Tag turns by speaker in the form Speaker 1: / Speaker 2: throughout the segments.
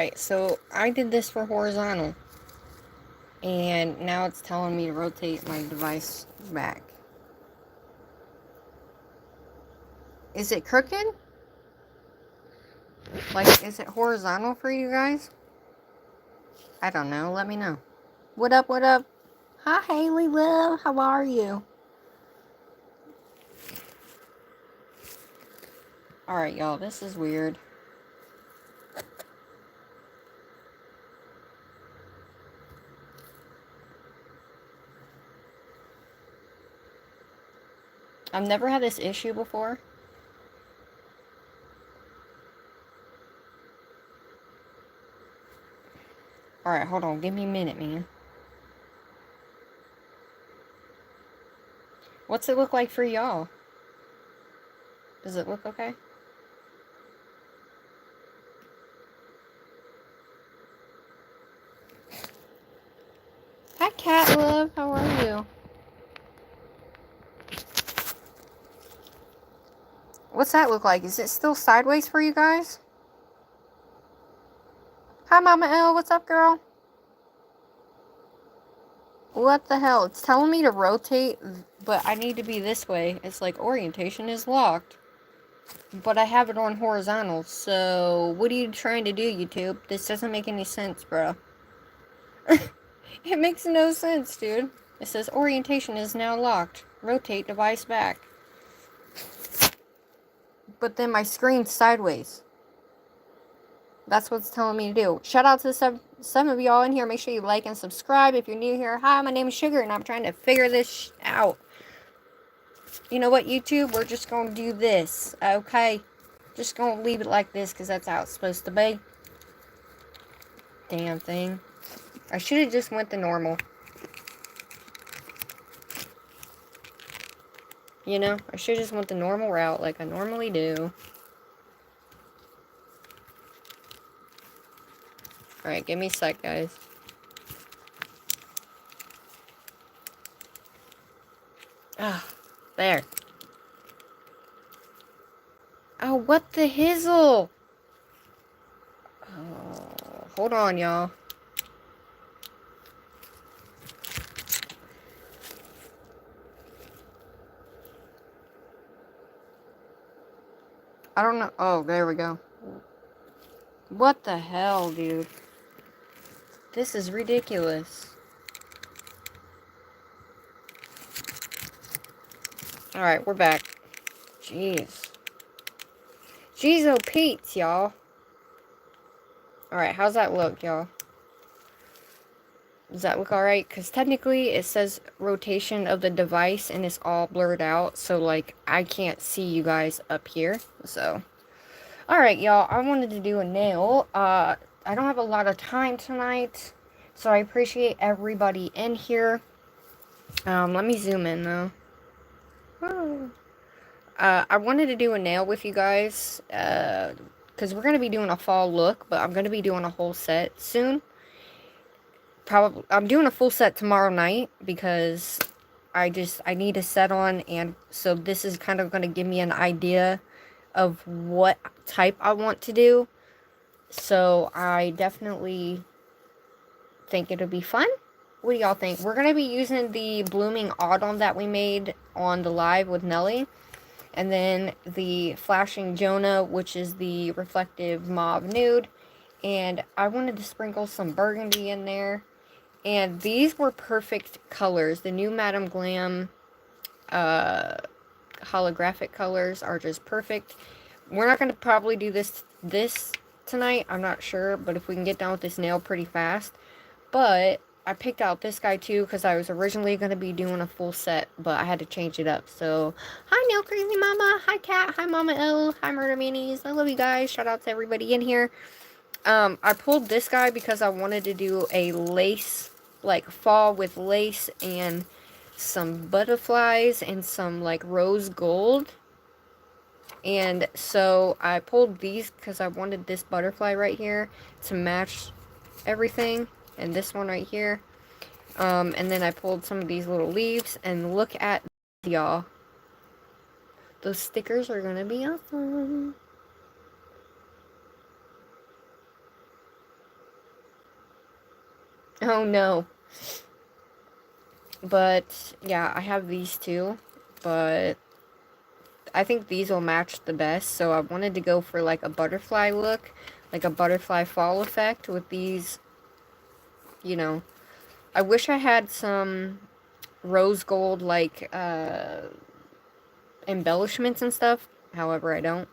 Speaker 1: Alright, so I did this for horizontal. And now it's telling me to rotate my device back. Is it crooked? Like, is it horizontal for you guys? I don't know. Let me know. What up, what up? Hi, Haley Love. How are you? Alright, y'all. This is weird. I've never had this issue before. Alright, hold on. Give me a minute, man. What's it look like for y'all? Does it look okay? Hi, Cat Love. How are you? What's that look like? Is it still sideways for you guys? Hi, Mama L. What's up, girl? What the hell? It's telling me to rotate, but I need to be this way. It's like orientation is locked. But I have it on horizontal, so what are you trying to do, YouTube? This doesn't make any sense, bro. It makes no sense, dude. It says orientation is now locked. Rotate device back. But then my screen's sideways. That's what it's telling me to do. Shout out to some of y'all in here. Make sure you like and subscribe if you're new here. Hi, my name is Sugar, and I'm trying to figure this out. You know what, YouTube? We're just going to do this, okay? Just going to leave it like this, because that's how it's supposed to be. Damn thing. I should have just went the normal. You know? I should have just went the normal route, like I normally do. Alright, give me a sec, guys. Ah, there. Oh, what the hizzle? Oh, hold on, y'all. I don't know. Oh, there we go. What the hell, dude? This is ridiculous. Alright, we're back. Jeez. Jeez, oh Pete's, y'all. Alright, how's that look, y'all? Does that look alright? Because technically it says rotation of the device and it's all blurred out. So, like, I can't see you guys up here. So, alright, y'all. I wanted to do a nail. I don't have a lot of time tonight. So, I appreciate everybody in here. Let me zoom in, though. Oh. I wanted to do a nail with you guys. Because we're going to be doing a fall look. But I'm going to be doing a whole set soon. Probably I'm doing a full set tomorrow night because I need a set on, and so this is kind of going to give me an idea of what type I want to do. So I definitely think it'll be fun. What do y'all think? We're going to be using the Blooming Autumn that we made on the live with Nelly, and then the Flashing Jonah, which is the reflective mauve nude, and I wanted to sprinkle some burgundy in there. And these were perfect colors. The new Madame Glam holographic colors are just perfect. We're not going to probably do this tonight. I'm not sure. But if we can get done with this nail pretty fast. But I picked out this guy too because I was originally going to be doing a full set. But I had to change it up. So, hi Nail Crazy Mama. Hi Cat. Hi Mama L. Hi Murder Minis. I love you guys. Shout out to everybody in here. I pulled this guy because I wanted to do a lace, like fall with lace and some butterflies and some like rose gold. And so I pulled these because I wanted this butterfly right here to match everything. And this one right here. And then I pulled some of these little leaves, and look at y'all. Those stickers are gonna be awesome. Oh no. But yeah, I have these two, but I think these will match the best. So I wanted to go for like a butterfly look, like a butterfly fall effect with these, you know. I wish I had some rose gold like embellishments and stuff. However, I don't.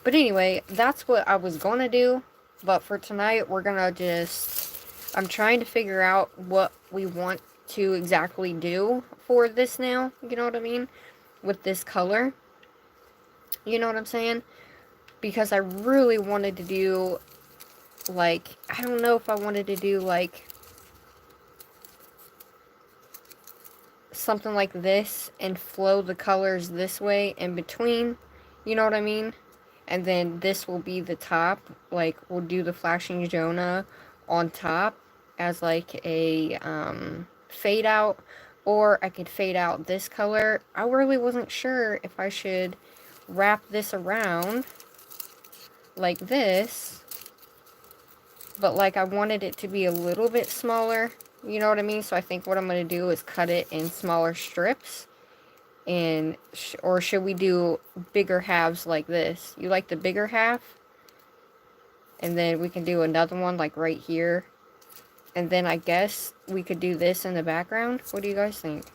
Speaker 1: But anyway, that's what I was gonna do. But for tonight, we're gonna just... I'm trying to figure out what we want to exactly do for this nail. You know what I mean? With this color. You know what I'm saying? Because I really wanted to do, like... I don't know if I wanted to do, like... something like this and flow the colors this way in between. You know what I mean? And then this will be the top. Like, we'll do the flashing Jonah on top as like a fade out. Or I could fade out this color. I really wasn't sure if I should wrap this around like this. But like I wanted it to be a little bit smaller. You know what I mean? So I think what I'm going to do is cut it in smaller strips. And or should we do bigger halves like this? You like the bigger half? And then we can do another one like right here. And then I guess we could do this in the background. What do you guys think?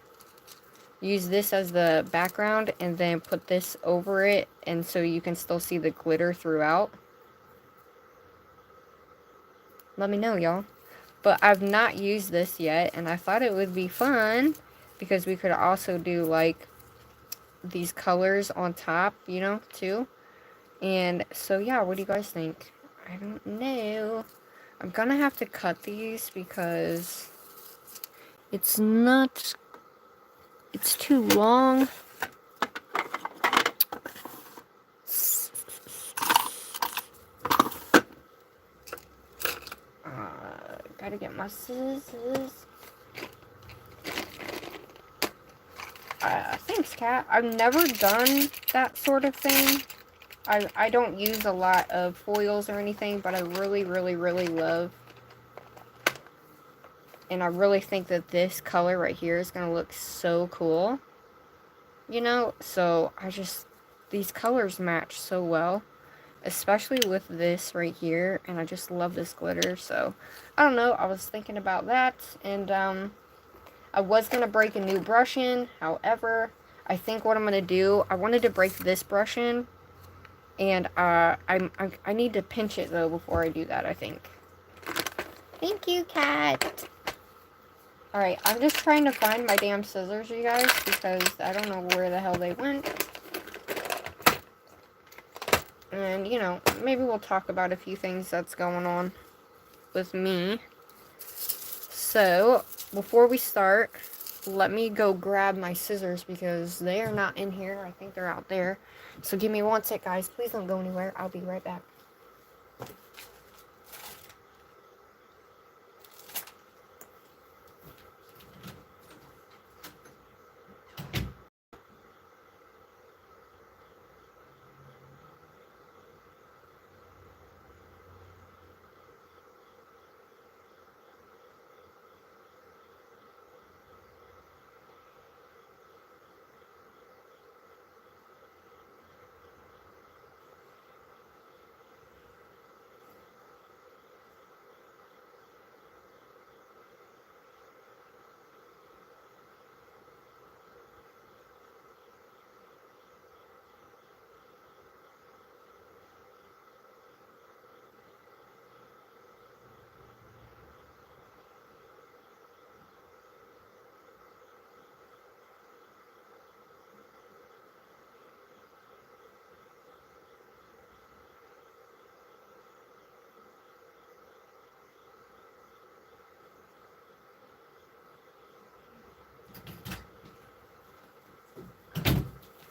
Speaker 1: Use this as the background and then put this over it, and so you can still see the glitter throughout. Let me know, y'all. But I've not used this yet, and I thought it would be fun because we could also do like these colors on top, you know, too. And so yeah, what do you guys think? I don't know. I'm gonna have to cut these because it's too long. Gotta get my scissors. Thanks, Kat. I've never done that sort of thing. I don't use a lot of foils or anything, but I really, really, really love, and I really think that this color right here is going to look so cool. You know, so these colors match so well, especially with this right here, and I just love this glitter. So I don't know, I was thinking about that, and I was going to break a new brush in. However, I think what I'm going to do, I wanted to break this brush in, and I need to pinch it though before I do that, I think. Thank you, Kat. Alright, I'm just trying to find my damn scissors, you guys, because I don't know where the hell they went. And, you know, maybe we'll talk about a few things that's going on with me. So, before we start, let me go grab my scissors because they are not in here. I think they're out there. So give me one sec, guys. Please don't go anywhere. I'll be right back.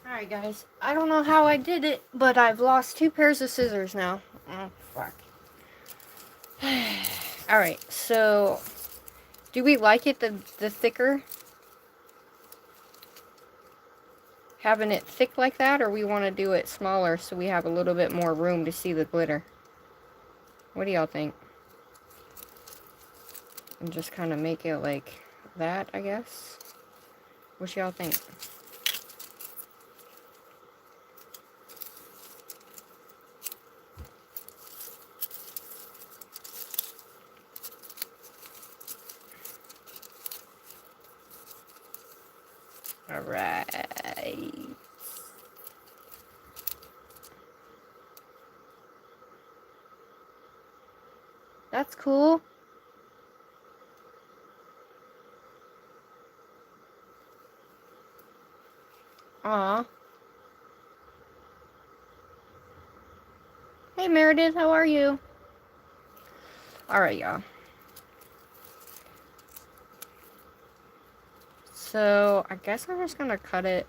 Speaker 1: Alright, guys. I don't know how I did it, but I've lost 2 pairs of scissors now. Oh, fuck. Alright, so... do we like it the thicker? Having it thick like that, or we want to do it smaller so we have a little bit more room to see the glitter? What do y'all think? And just kind of make it like that, I guess. What y'all think? Alright. That's cool. Aw. Hey Meredith, how are you? Alright, y'all. So, I guess I'm just gonna cut it.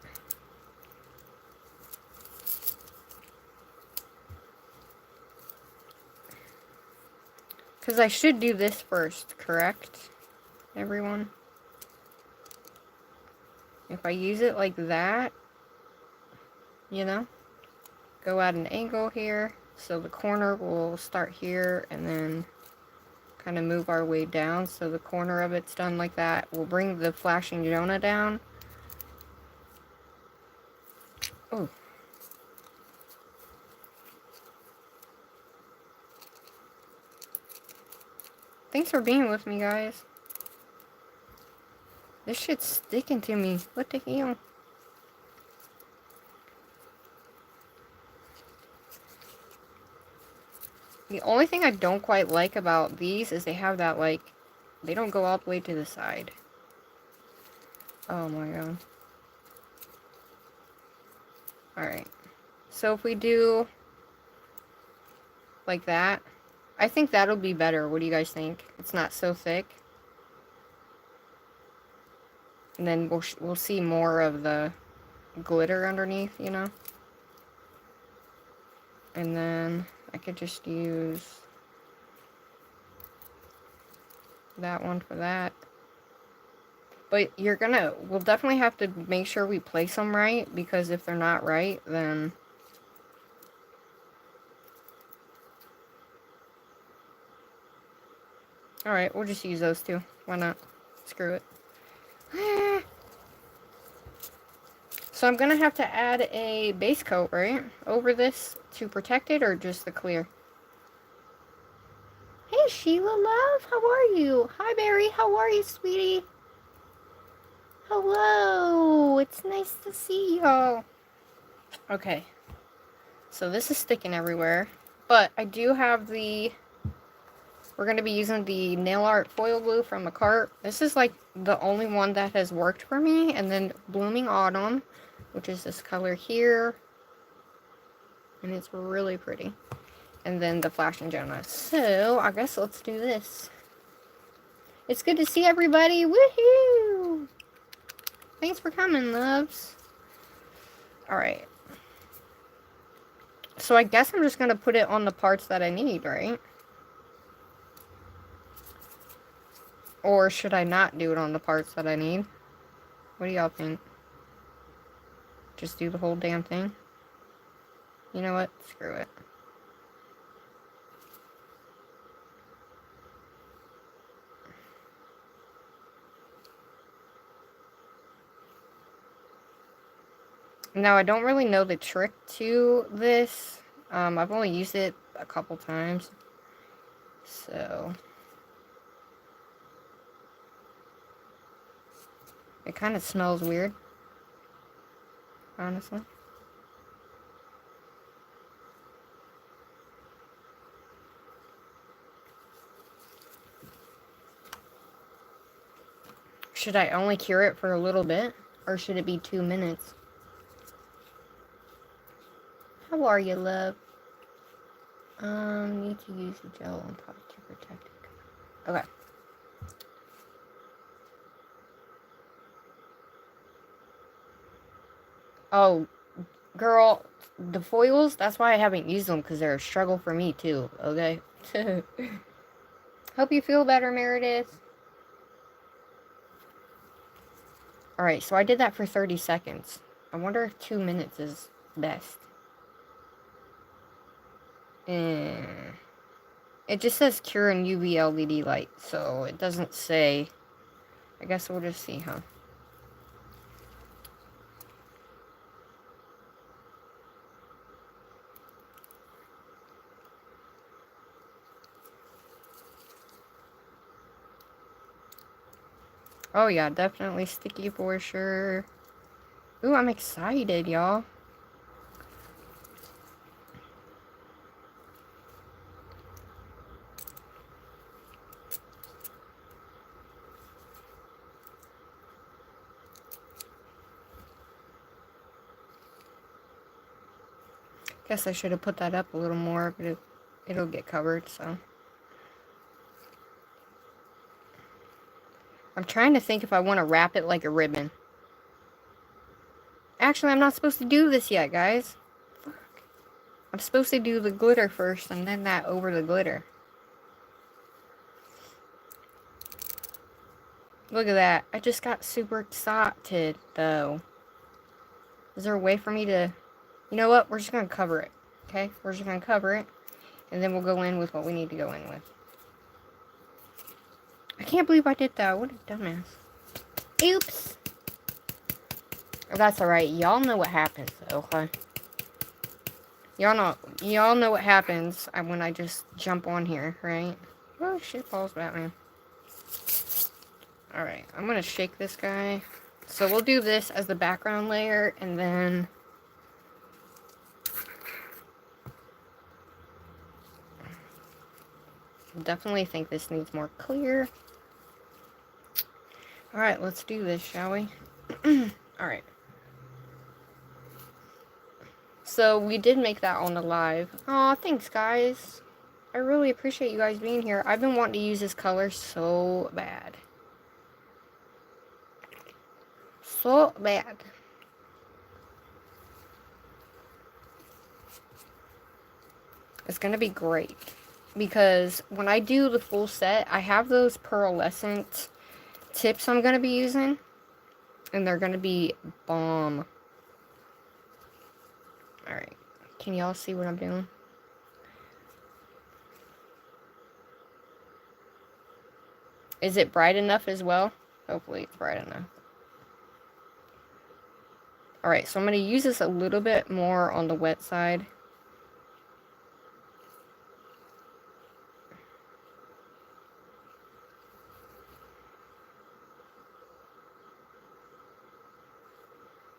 Speaker 1: Because I should do this first, correct? Everyone? If I use it like that, you know, go at an angle here. So the corner will start here and then kind of move our way down. So the corner of it's done like that. We'll bring the flashing Jonah down. Oh. Thanks for being with me, guys. This shit's sticking to me. What the hell? The only thing I don't quite like about these is they have that, like, they don't go all the way to the side. Oh my god. Alright. So if we do like that, I think that'll be better. What do you guys think? It's not so thick. And then we'll see more of the glitter underneath, you know? And then I could just use that one for that. But we'll definitely have to make sure we place them right, because if they're not right, then... Alright, we'll just use those two. Why not? Screw it. So I'm gonna have to add a base coat, right? Over this to protect it, or just the clear? Hey, Sheila, love. How are you? Hi, Barry. How are you, sweetie? Hello. It's nice to see y'all. Okay. So this is sticking everywhere. But I do have the... We're going to be using the nail art foil glue from the cart. This is like the only one that has worked for me. And then Blooming Autumn, which is this color here. And it's really pretty. And then the Flash and Jonah. So, I guess let's do this. It's good to see everybody. Woohoo! Thanks for coming, loves. Alright. So, I guess I'm just going to put it on the parts that I need, right? Or should I not do it on the parts that I need? What do y'all think? Just do the whole damn thing? You know what? Screw it. Now, I don't really know the trick to this. I've only used it a couple times. So... It kind of smells weird. Honestly. Should I only cure it for a little bit? Or should it be 2 minutes? How are you, love? Need to use the gel on top to protect it. Okay. Oh, girl, the foils, that's why I haven't used them, because they're a struggle for me, too, okay? Hope you feel better, Meredith. Alright, so I did that for 30 seconds. I wonder if 2 minutes is best. It It just says cure in UV LED light, so it doesn't say. I guess we'll just see, huh? Oh yeah, definitely sticky for sure. Ooh, I'm excited, y'all. Guess I should have put that up a little more, but it'll get covered, so. I'm trying to think if I want to wrap it like a ribbon. Actually, I'm not supposed to do this yet, guys. Fuck. I'm supposed to do the glitter first and then that over the glitter. Look at that. I just got super excited, though. Is there a way for me to... You know what? We're just going to cover it. Okay? We're just going to cover it. And then we'll go in with what we need to go in with. I can't believe I did that. What a dumbass. Oops. Oh, that's alright. Y'all know what happens, though, huh? Y'all know what happens when I just jump on here, right? Oh, shit falls, Batman. Alright, I'm gonna shake this guy. So we'll do this as the background layer, and then... Definitely think this needs more clear. Alright, let's do this, shall we? Alright. So, we did make that on the live. Aw, thanks, guys. I really appreciate you guys being here. I've been wanting to use this color so bad. So bad. It's gonna be great. Because when I do the full set, I have those pearlescent tips I'm gonna be using. And they're gonna be bomb. Alright. Can y'all see what I'm doing? Is it bright enough as well? Hopefully it's bright enough. Alright, so I'm going to use this a little bit more on the wet side.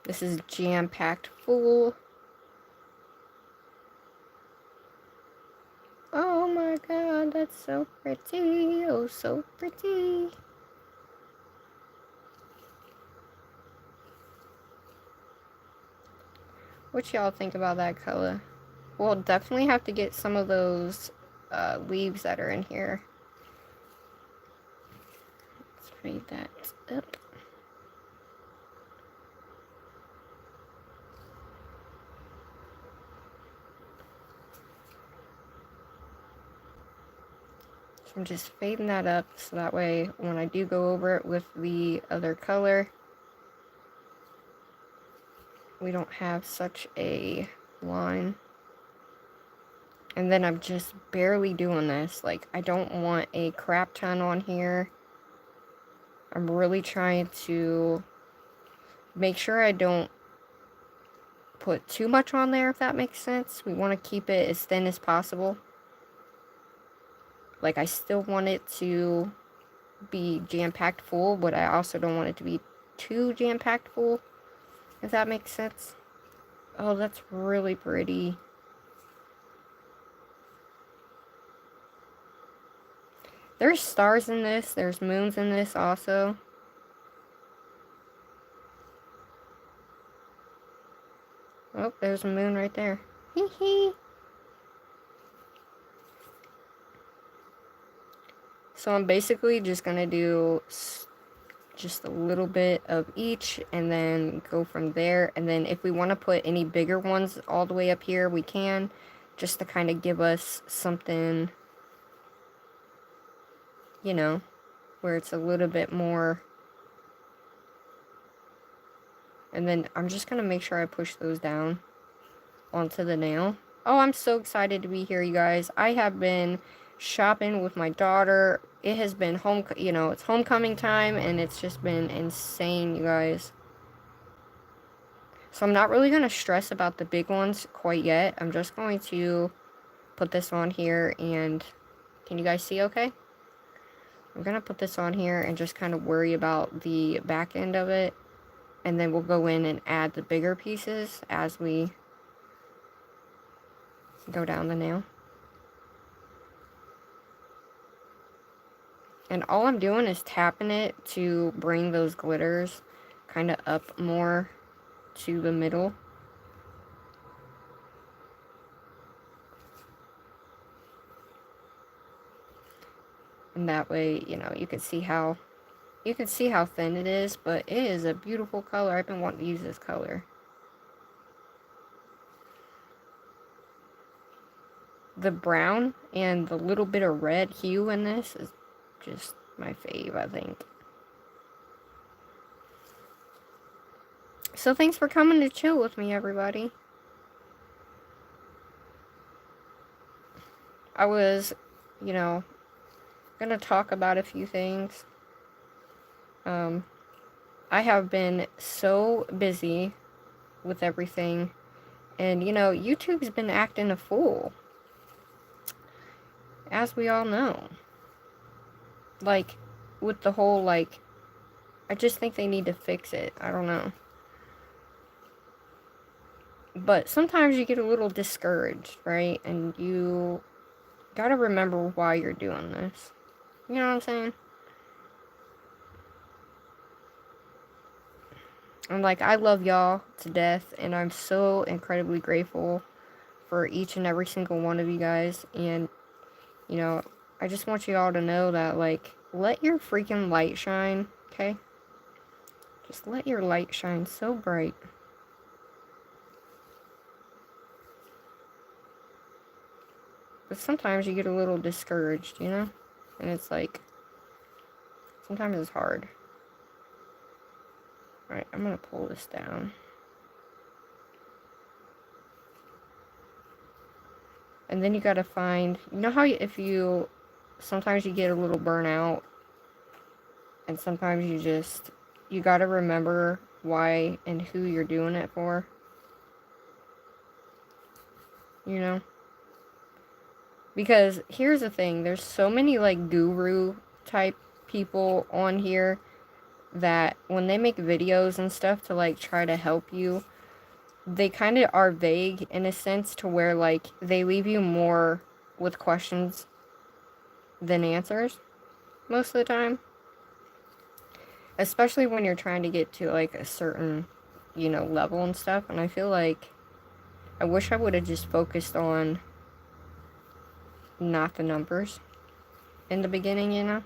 Speaker 1: This is jam-packed full. Oh my god, that's so pretty. Oh, so pretty. What y'all think about that color? We'll definitely have to get some of those leaves that are in here. Let's fade that up. So I'm just fading that up so that way when I do go over it with the other color, we don't have such a line. And then I'm just barely doing this. Like, I don't want a crap ton on here. I'm really trying to make sure I don't put too much on there, if that makes sense. We want to keep it as thin as possible. Like, I still want it to be jam-packed full, but I also don't want it to be too jam-packed full, if that makes sense. Oh, that's really pretty. There's stars in this. There's moons in this also. Oh, there's a moon right there. Hee hee. So I'm basically just going to do just a little bit of each and then go from there. And then if we want to put any bigger ones all the way up here, we can. Just to kind of give us something, you know, where it's a little bit more. And then I'm just going to make sure I push those down onto the nail. Oh, I'm so excited to be here, you guys. I have been shopping with my daughter. It has been it's homecoming time, and it's just been insane, you guys. So I'm not really going to stress about the big ones quite yet. I'm just going to put this on here, and can you guys see okay? I'm going to put this on here and just kind of worry about the back end of it. And then we'll go in and add the bigger pieces as we go down the nail. And all I'm doing is tapping it to bring those glitters kind of up more to the middle. And that way, you know, you can see how thin it is, but it is a beautiful color. I've been wanting to use this color. The brown and the little bit of red hue in this is just my fave, I think. So thanks for coming to chill with me, everybody. I was, you know, gonna talk about a few things. I have been so busy with everything, and you know, YouTube's been acting a fool, as we all know. Like, with the whole, like, I just think they need to fix it. I don't know. But sometimes you get a little discouraged, right? And you gotta remember why you're doing this. You know what I'm saying? And like, I love y'all to death, and I'm so incredibly grateful for each and every single one of you guys. And, you know, I just want you all to know that, like, let your freaking light shine, okay? Just let your light shine so bright. But sometimes you get a little discouraged, you know? And it's like, sometimes it's hard. Alright, I'm gonna pull this down. And then you gotta find, you know how sometimes you get a little burnout, and sometimes you gotta remember why and who you're doing it for. You know? Because here's the thing, there's so many like guru type people on here that when they make videos and stuff to like try to help you, they kind of are vague in a sense to where like they leave you more with questions than answers most of the time. Especially when you're trying to get to like a certain, you know, level and stuff. And I feel like I wish I would have just focused on not the numbers in the beginning, you know?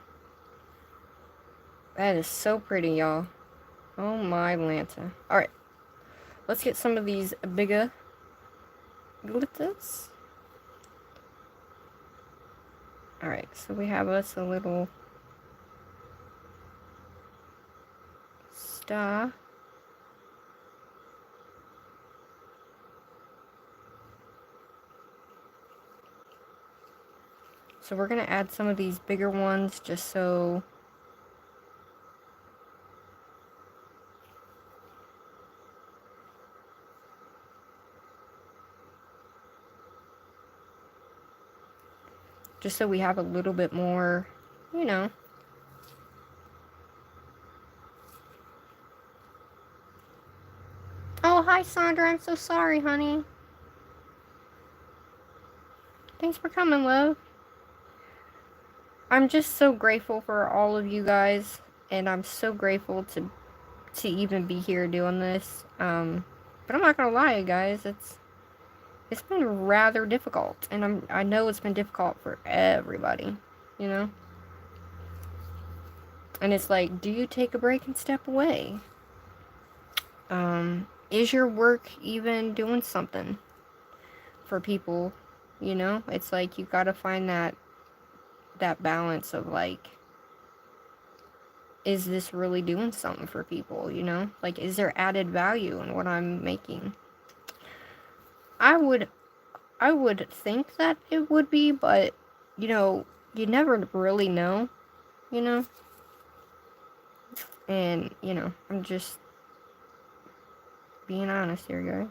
Speaker 1: That is so pretty, y'all. Oh my Lanta. Alright. Let's get some of these bigger glitters. Alright, so we have us a little star. So we're going to add some of these bigger ones just so we have a little bit more, you know. Oh, hi Sandra, I'm so sorry, honey. Thanks for coming, love. I'm just so grateful for all of you guys, and I'm so grateful to even be here doing this. But I'm not gonna lie, guys, it's been rather difficult, and I know it's been difficult for everybody, you know? And it's like, do you take a break and step away? Is your work even doing something for people, you know? It's like, you gotta find that balance of like, is this really doing something for people, you know? Like, is there added value in what I'm making? I would think that it would be, but you know, you never really know, you know? And, you know, I'm just being honest here, guys.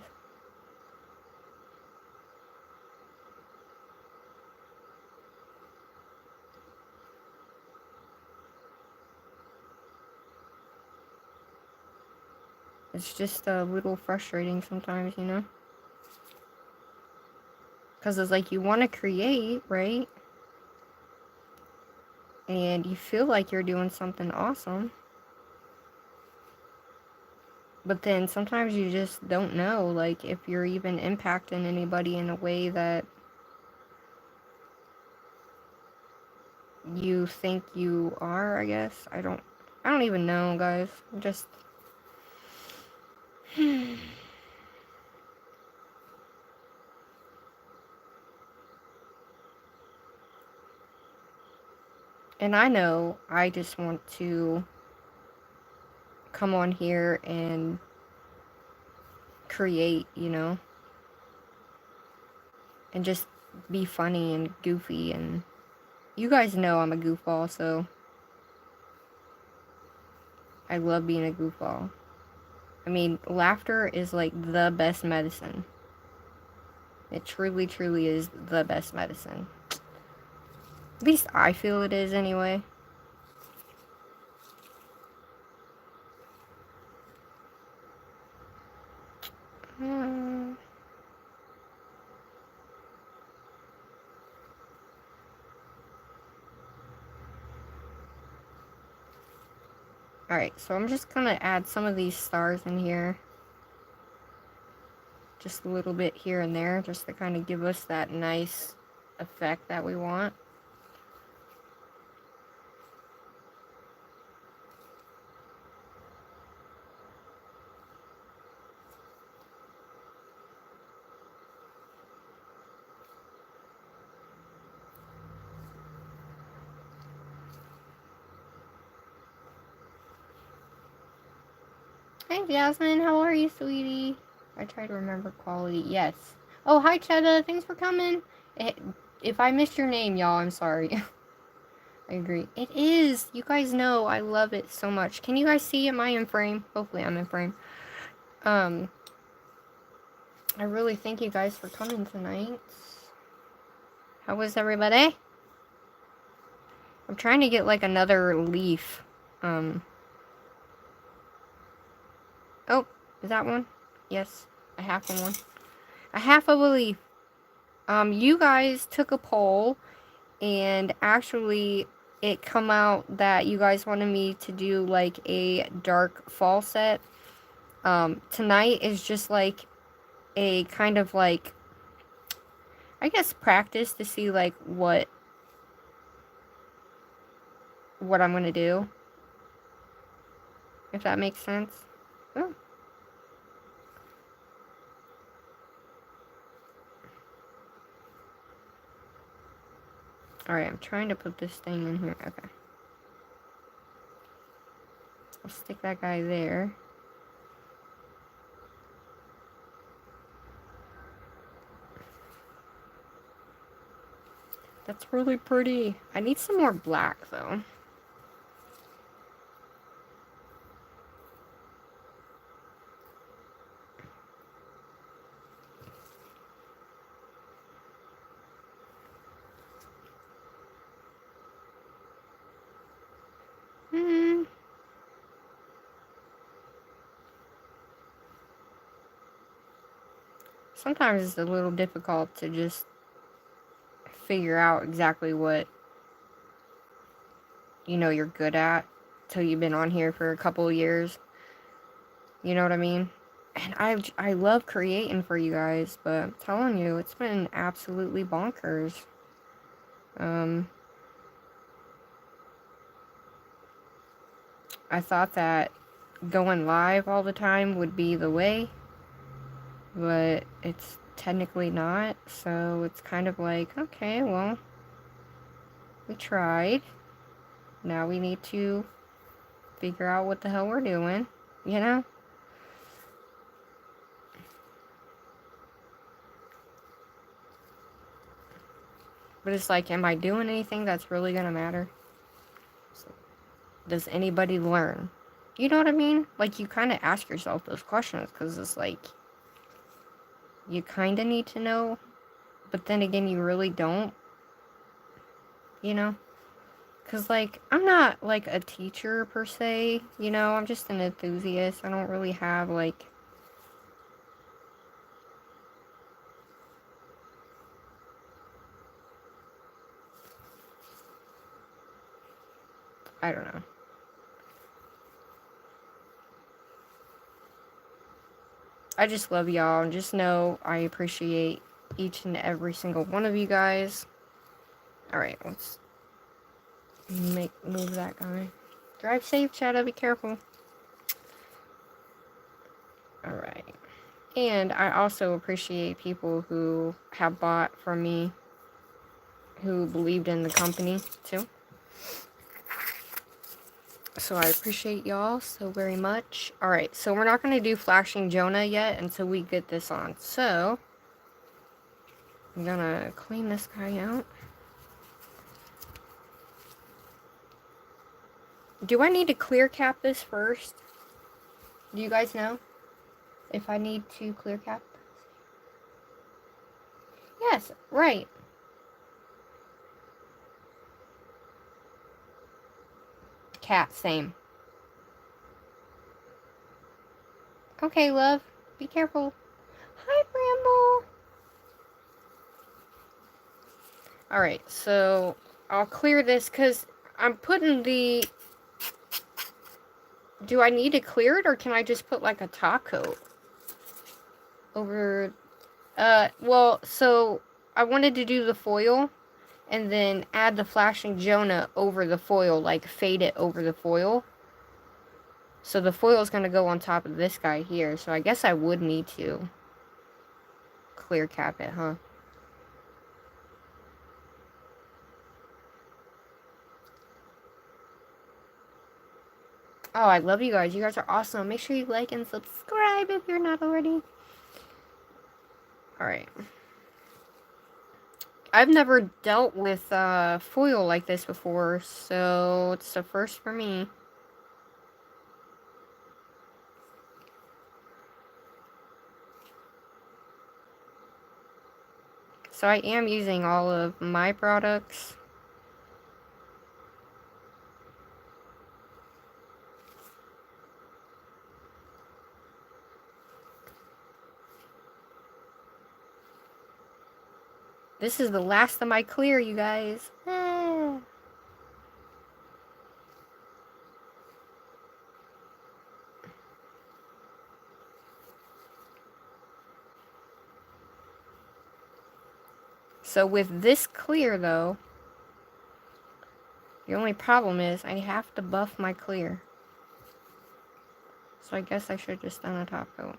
Speaker 1: It's just a little frustrating sometimes, you know? Because it's like you want to create, right? And you feel like you're doing something awesome. But then sometimes you just don't know, like, if you're even impacting anybody in a way that you think you are, I guess. I don't even know, guys. I'm just... And I know I just want to come on here and create, you know? And just be funny and goofy, and you guys know I'm a goofball, so I love being a goofball. I mean, laughter is like the best medicine. It truly, truly is the best medicine. At least I feel it is anyway. Alright, so I'm just gonna add some of these stars in here. Just a little bit here and there, just to kind of give us that nice effect that we want. Hey Jasmine, how are you, sweetie? I try to remember quality. Yes. Oh, hi Chetta, thanks for coming. If I missed your name, y'all, I'm sorry. I agree. It is. You guys know I love it so much. Can you guys see? Am I in frame? Hopefully I'm in frame. I really thank you guys for coming tonight. How was everybody? I'm trying to get like another leaf. Oh, is that one? Yes, a half of one. A half of a leaf. You guys took a poll, and actually it come out that you guys wanted me to do like a dark fall set. Tonight is just like a kind of like, I guess, practice to see like what I'm gonna do, if that makes sense. Oh. Alright, I'm trying to put this thing in here. Okay. I'll stick that guy there. That's really pretty. I need some more black, though. Sometimes it's a little difficult to just figure out exactly what, you know, you're good at till you've been on here for a couple of years. You know what I mean? And I love creating for you guys, but I'm telling you, it's been absolutely bonkers. I thought that going live all the time would be the way, but it's technically not, so it's kind of like, okay, well, we tried. Now we need to figure out what the hell we're doing, you know? But it's like, am I doing anything that's really gonna matter? Does anybody learn? You know what I mean? Like, you kind of ask yourself those questions, because it's like, you kind of need to know, but then again, you really don't, you know? Because, like, I'm not, like, a teacher, per se, you know? I'm just an enthusiast. I don't really have, like... I don't know. I just love y'all, and just know I appreciate each and every single one of you guys. Alright, let's move that guy. Drive safe, Shadow, be careful. Alright. And I also appreciate people who have bought from me, who believed in the company, too. So I appreciate y'all so very much. Alright, so we're not going to do Flashing Jonah yet until we get this on. So, I'm going to clean this guy out. Do I need to clear cap this first? Do you guys know if I need to clear cap? Yes, right. Cat, same. Okay, love. Be careful. Hi, Bramble. Alright, so I'll clear this because I'm putting the... Do I need to clear it, or can I just put like a top coat over... well, so I wanted to do the foil and then add the Flashing Jonah over the foil, like fade it over the foil. So the foil is going to go on top of this guy here, so I guess I would need to clear cap it, huh? Oh, I love you guys. You guys are awesome. Make sure you like and subscribe if you're not already. Alright. I've never dealt with foil like this before, so it's the first for me. So I am using all of my products. This is the last of my clear, you guys. So with this clear, though, the only problem is I have to buff my clear. So I guess I should just done a top coat.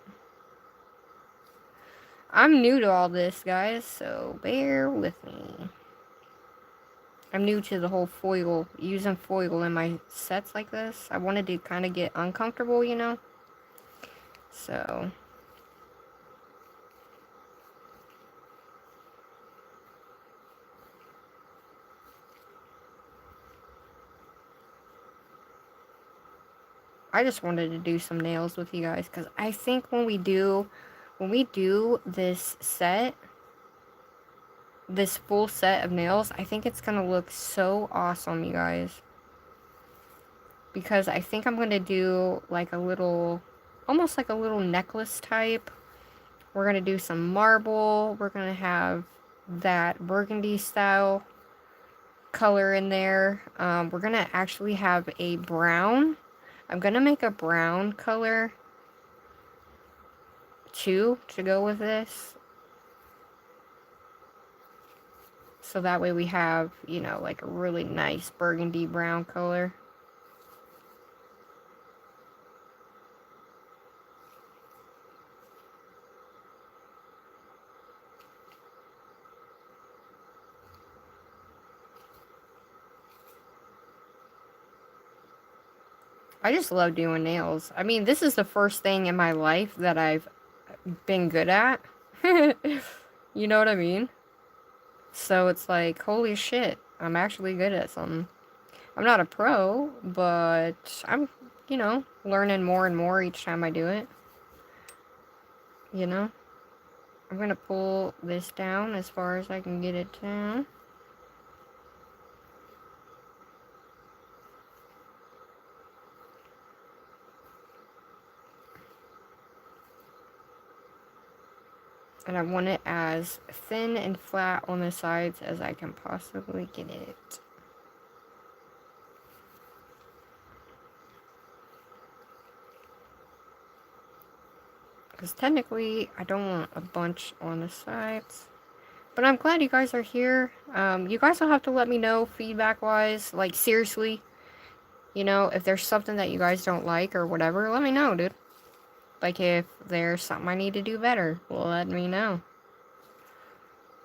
Speaker 1: I'm new to all this, guys, so bear with me. I'm new to the whole foil, using foil in my sets like this. I wanted to kind of get uncomfortable, you know? So... I just wanted to do some nails with you guys, because I think when we do this set, this full set of nails, I think it's going to look so awesome, you guys. Because I think I'm going to do like a little, almost like a little necklace type. We're going to do some marble. We're going to have that burgundy style color in there. We're going to actually have a brown. I'm going to make a brown color too to go with this. So that way we have, you know, like a really nice burgundy brown color. I just love doing nails. I mean, this is the first thing in my life that I've been good at. You know what I mean? So it's like, holy shit, I'm actually good at something. I'm not a pro, but I'm, you know, learning more and more each time I do it. You know? I'm gonna pull this down as far as I can get it down. And I want it as thin and flat on the sides as I can possibly get it. Because technically, I don't want a bunch on the sides. But I'm glad you guys are here. You guys will have to let me know feedback-wise. Like, seriously. You know, if there's something that you guys don't like or whatever, let me know, dude. Like, if there's something I need to do better, well, let me know.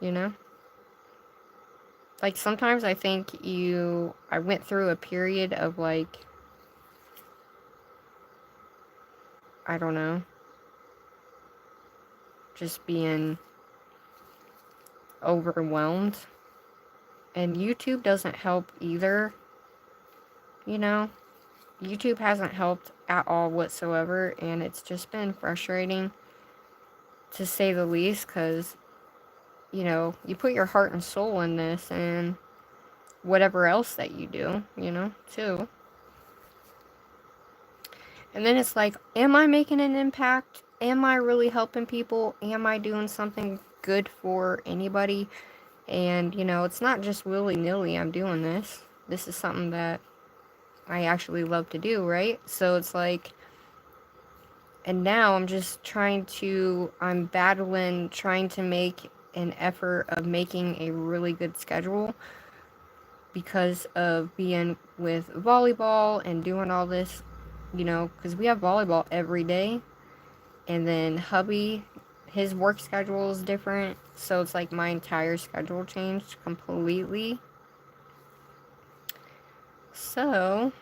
Speaker 1: You know? Like, sometimes I think I went through a period of, like, I don't know, just being overwhelmed. And YouTube doesn't help either, you know? YouTube hasn't helped at all whatsoever, and it's just been frustrating, to say the least, because, you know, you put your heart and soul in this, and whatever else that you do, you know, too. And then it's like, am I making an impact? Am I really helping people? Am I doing something good for anybody? And, you know, it's not just willy-nilly I'm doing this. This is something that I actually love to do, right? So it's like, and now I'm battling, trying to make an effort of making a really good schedule because of being with volleyball and doing all this, you know, because we have volleyball every day. And then hubby, his work schedule is different. So it's like my entire schedule changed completely. So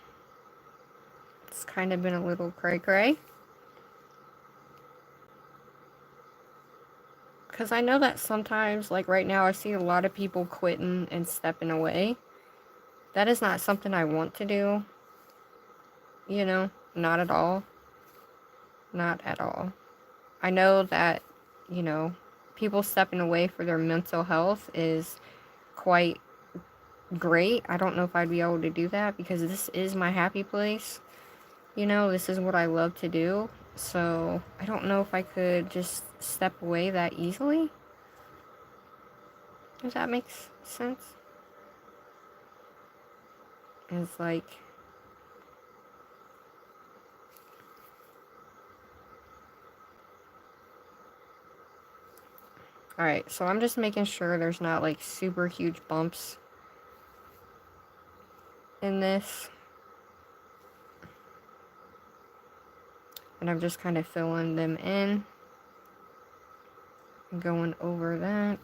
Speaker 1: it's kind of been a little cray-cray. Because I know that sometimes, like right now, I see a lot of people quitting and stepping away. That is not something I want to do. You know, not at all. Not at all. I know that, you know, people stepping away for their mental health is quite great. I don't know if I'd be able to do that because this is my happy place. You know, this is what I love to do. So I don't know if I could just step away that easily. If that makes sense. It's like, alright, so I'm just making sure there's not like super huge bumps in this. And I'm just kind of filling them in. And going over that.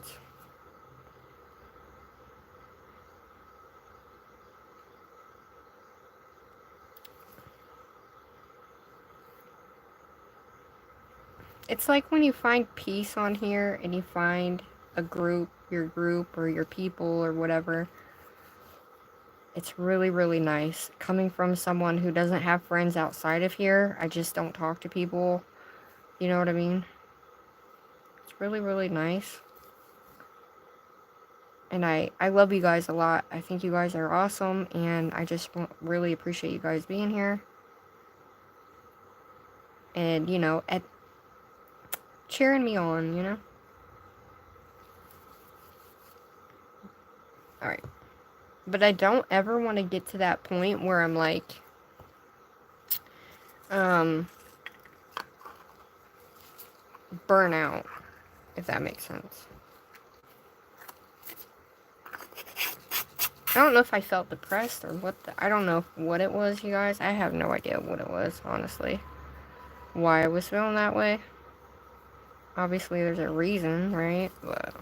Speaker 1: It's like when you find peace on here and you find a group, your group or your people or whatever. It's really, really nice. Coming from someone who doesn't have friends outside of here, I just don't talk to people. You know what I mean? It's really, really nice. And I love you guys a lot. I think you guys are awesome. And I just really appreciate you guys being here. And, you know, cheering me on, you know? Alright. But I don't ever want to get to that point where I'm like, burnout, if that makes sense. I don't know if I felt depressed or what I don't know what it was, you guys. I have no idea what it was, honestly. Why I was feeling that way. Obviously, there's a reason, right? But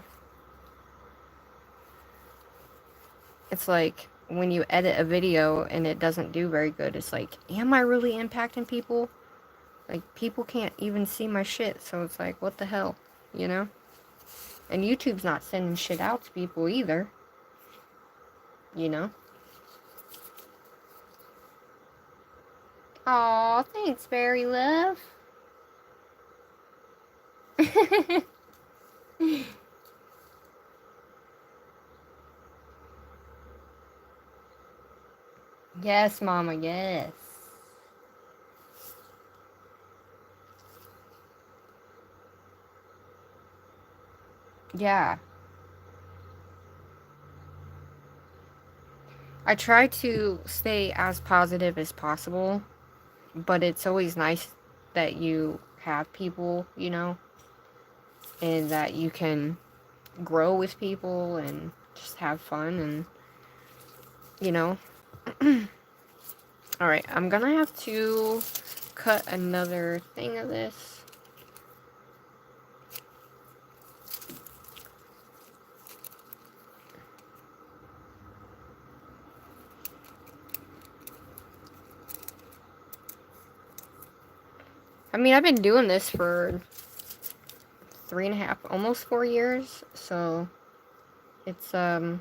Speaker 1: it's like when you edit a video and it doesn't do very good, it's like, am I really impacting people? Like, people can't even see my shit, so it's like, what the hell, you know? And YouTube's not sending shit out to people either. You know? Aw, thanks, Berry Love. Yes, Mama, yes. Yeah. I try to stay as positive as possible, but it's always nice that you have people, you know, and that you can grow with people and just have fun and, you know. Alright, I'm gonna have to cut another thing of this. I mean, I've been doing this for 3.5, almost 4 years, so it's, I've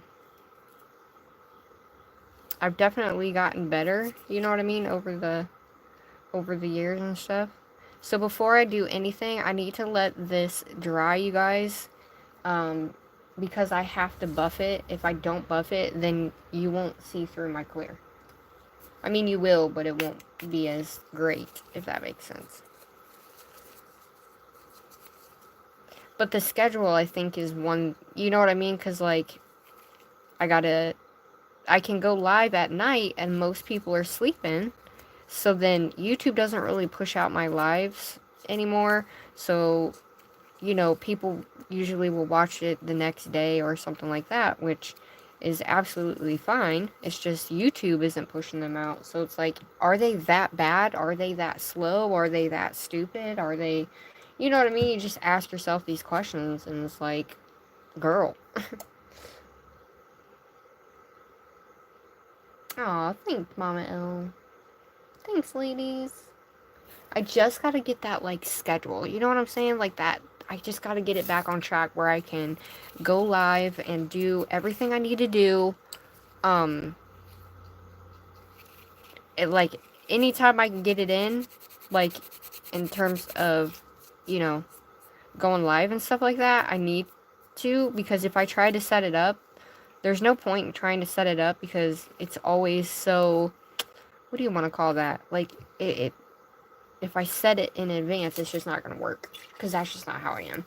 Speaker 1: definitely gotten better, you know what I mean, over the years and stuff. So before I do anything, I need to let this dry, you guys, because I have to buff it. If I don't buff it, then you won't see through my clear. I mean, you will, but it won't be as great, if that makes sense. But the schedule, I think, is one, you know what I mean? Because, like, I can go live at night and most people are sleeping. So then YouTube doesn't really push out my lives anymore. So, you know, people usually will watch it the next day or something like that, which is absolutely fine. It's just YouTube isn't pushing them out. So it's like, are they that bad? Are they that slow? Are they that stupid? Are they, you know what I mean? You just ask yourself these questions and it's like, girl. Aw, thanks, Mama L. Thanks, ladies. I just gotta get that, like, schedule. You know what I'm saying? Like, that, I just gotta get it back on track where I can go live and do everything I need to do. Like, anytime I can get it in, like, in terms of, you know, going live and stuff like that, I need to, because if I try to set it up, there's no point in trying to set it up because it's always so, what do you want to call that? Like, if I set it in advance, it's just not going to work. Because that's just not how I am.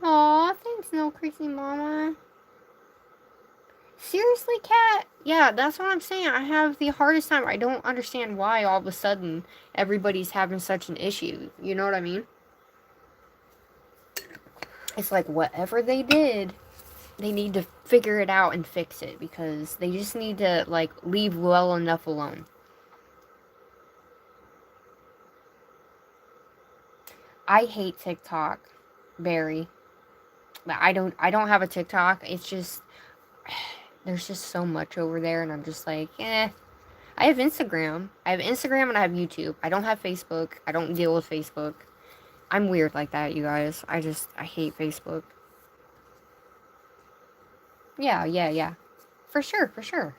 Speaker 1: Aw, thanks, No Crazy Mama. Seriously, Cat? Yeah, that's what I'm saying. I have the hardest time. I don't understand why all of a sudden everybody's having such an issue. You know what I mean? It's like whatever they did, they need to figure it out and fix it. Because they just need to, like, leave well enough alone. I hate TikTok, Barry. But I don't have a TikTok. It's just, there's just so much over there, and I'm just like, eh. I have Instagram. I have Instagram and I have YouTube. I don't have Facebook. I don't deal with Facebook. I'm weird like that, you guys. I hate Facebook. Yeah. For sure, for sure.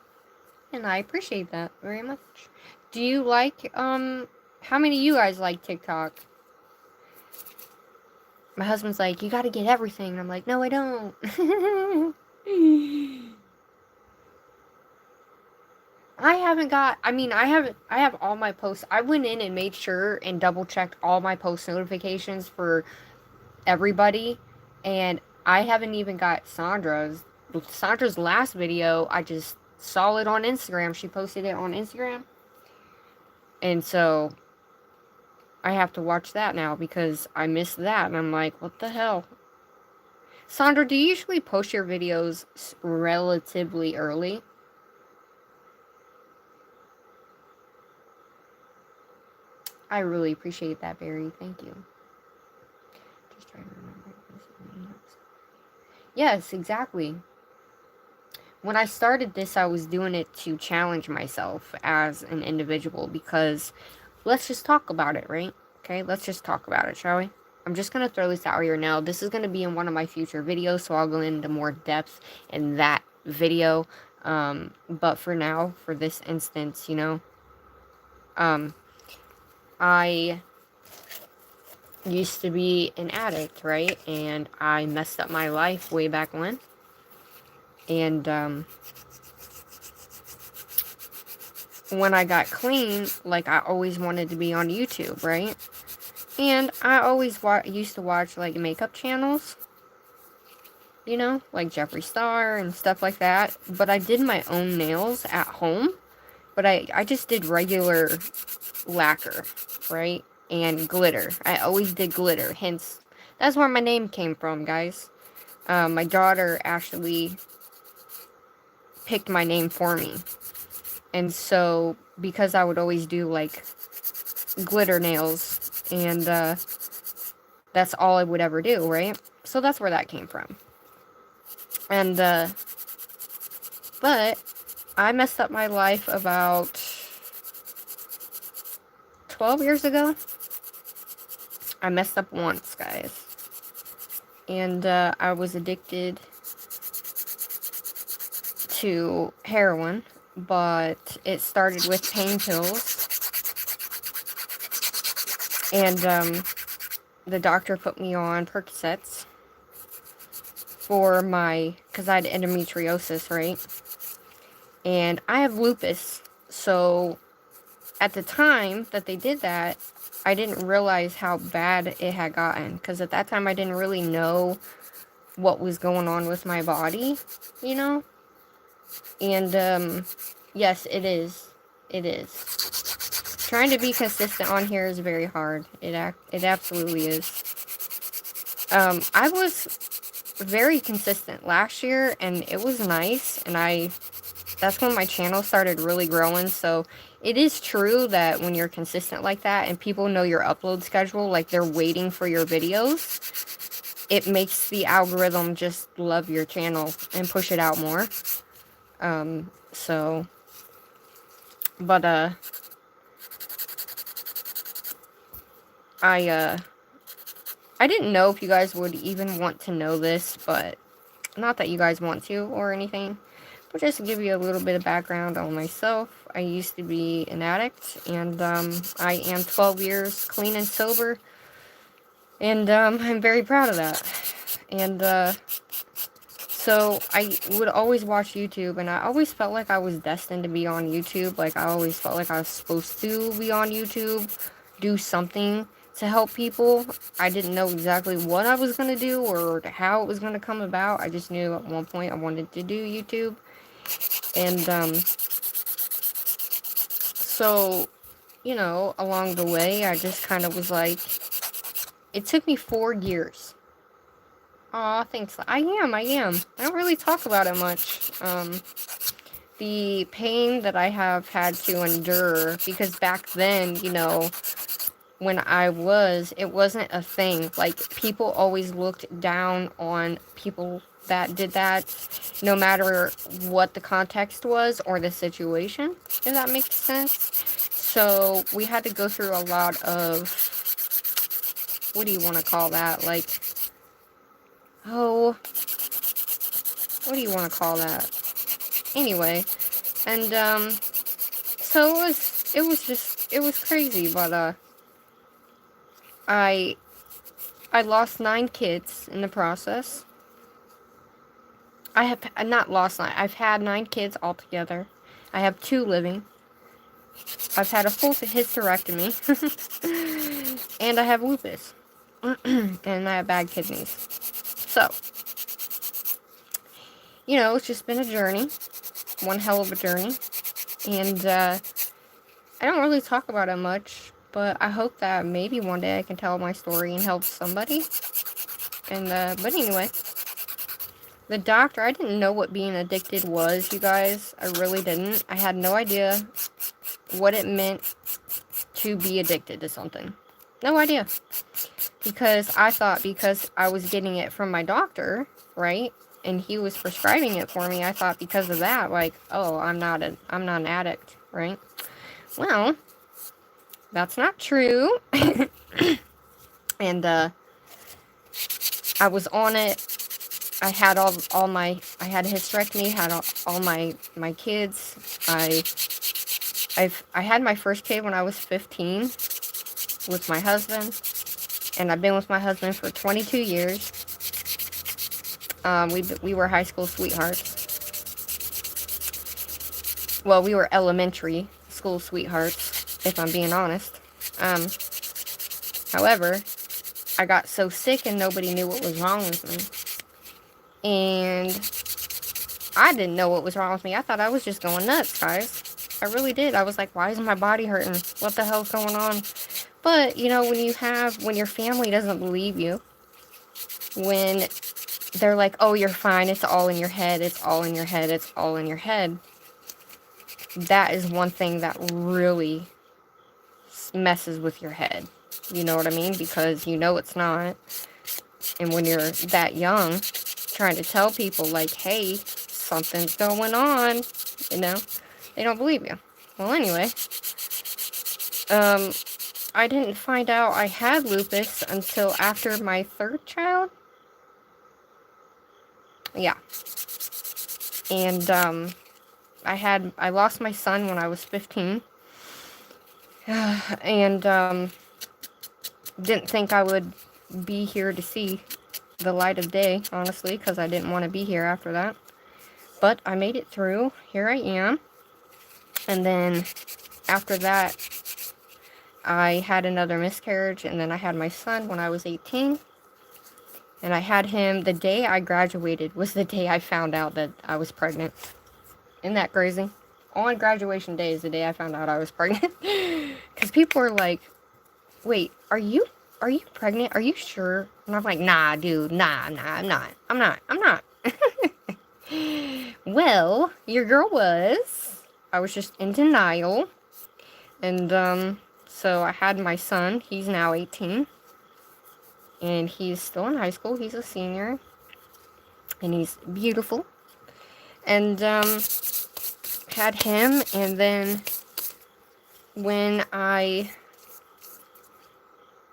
Speaker 1: And I appreciate that very much. Do you like, how many of you guys like TikTok? My husband's like, you gotta get everything. And I'm like, no, I don't. I haven't got, I mean, I have all my posts. I went in and made sure and double checked all my post notifications for everybody. And I haven't even got Sandra's. Sandra's last video, I just saw it on Instagram. She posted it on Instagram. And so I have to watch that now because I missed that. And I'm like, what the hell? Sandra, do you usually post your videos relatively early? I really appreciate that, Barry. Thank you. Just trying to remember. Yes, exactly. When I started this, I was doing it to challenge myself as an individual because let's just talk about it, right? Okay, let's just talk about it, shall we? I'm just going to throw this out here now. This is going to be in one of my future videos, so I'll go into more depth in that video. But for now, for this instance, you know, I used to be an addict, right? And I messed up my life way back when. And, when I got clean, like, I always wanted to be on YouTube, right? And I always used to watch, like, makeup channels, you know, like Jeffree Star and stuff like that. But I did my own nails at home. But I just did regular lacquer, right? And glitter. I always did glitter. Hence, that's where my name came from, guys. My daughter actually picked my name for me. And so, because I would always do, like, glitter nails, and, that's all I would ever do, right? So that's where that came from. And, but, I messed up my life about 12 years ago. I messed up once, guys. And, I was addicted to heroin, but it started with pain pills. And, the doctor put me on Percocets for because I had endometriosis, right? And I have lupus, so at the time that they did that, I didn't realize how bad it had gotten, because at that time I didn't really know what was going on with my body, you know? And, yes, it is. It is. Trying to be consistent on here is very hard. It absolutely is. I was very consistent last year, and it was nice, and that's when my channel started really growing. So it is true that when you're consistent like that and people know your upload schedule, like they're waiting for your videos, it makes the algorithm just love your channel and push it out more. So, but, I didn't know if you guys would even want to know this, but not that you guys want to or anything, but just to give you a little bit of background on myself. I used to be an addict, and I am 12 years clean and sober, and I'm very proud of that. And so I would always watch YouTube, and I always felt like I was destined to be on YouTube. Like, I always felt like I was supposed to be on YouTube, do something to help people. I didn't know exactly what I was going to do or how it was going to come about. I just knew at one point I wanted to do YouTube. And, so, you know, along the way, I just kind of was like, it took me 4 years. Aw, thanks. I am. I don't really talk about it much. The pain that I have had to endure, because back then, you know, when it wasn't a thing. Like, people always looked down on people that did that, no matter what the context was or the situation, if that makes sense. So we had to go through a lot of, what do you want to call that? Like, oh, what do you want to call that? Anyway, and, so it was crazy, but, I lost 9 kids in the process. I have not lost 9. I've had 9 kids altogether. I have 2 living. I've had a full hysterectomy. And I have lupus. And I have bad kidneys. So, you know, it's just been a journey. One hell of a journey. And, I don't really talk about it much. But I hope that maybe one day I can tell my story and help somebody. And, but anyway. The doctor, I didn't know what being addicted was, you guys. I really didn't. I had no idea what it meant to be addicted to something. No idea. Because I thought because I was getting it from my doctor, right? And he was prescribing it for me, I thought because of that, like, oh, I'm not an addict, right? Well, that's not true. And I was on it. I had I had a hysterectomy, had all my kids. I had my first kid when I was 15 with my husband, and I've been with my husband for 22 years. We were high school sweethearts. Well, we were elementary school sweethearts, if I'm being honest. However, I got so sick and nobody knew what was wrong with me. And I didn't know what was wrong with me. I thought I was just going nuts, guys. I really did. I was like, why is my body hurting? What the hell's going on? But, you know, when your family doesn't believe you, when they're like, oh, you're fine, it's all in your head, it's all in your head, it's all in your head, that is one thing that really messes with your head. You know what I mean? Because you know it's not. And when you're that young, trying to tell people, like, hey, something's going on, you know, they don't believe you. Well, anyway, I didn't find out I had lupus until after my third child. Yeah. And, I lost my son when I was 15. And, didn't think I would be here to see the light of day, honestly, because I didn't want to be here after that. But I made it through. Here I am. And then, after that, I had another miscarriage, and then I had my son when I was 18. And I had him the day I graduated was the day I found out that I was pregnant. Isn't that crazy? On graduation day is the day I found out I was pregnant. Because people are like, wait, are you pregnant? Are you sure? And I'm like, nah, dude, nah, I'm not. Well, your girl was. I was just in denial. And, so I had my son. He's now 18. And he's still in high school. He's a senior. And he's beautiful. And, had him. And then when I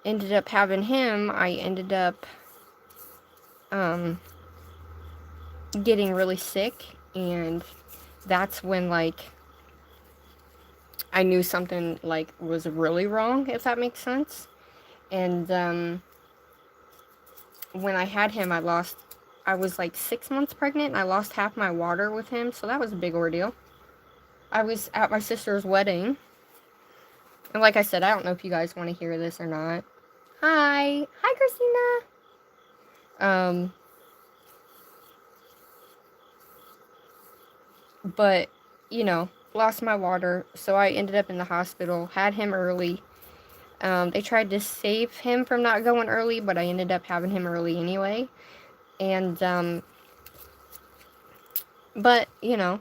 Speaker 1: ended up having him, I ended up, getting really sick. And that's when, like, I knew something, like, was really wrong, if that makes sense. And, when I had him, I was, like, 6 months pregnant, and I lost half my water with him, so that was a big ordeal. I was at my sister's wedding, and like I said, I don't know if you guys want to hear this or not. Hi! Hi, Christina! But, you know, lost my water, so I ended up in the hospital, had him early. They tried to save him from not going early, but I ended up having him early anyway. And, but, you know,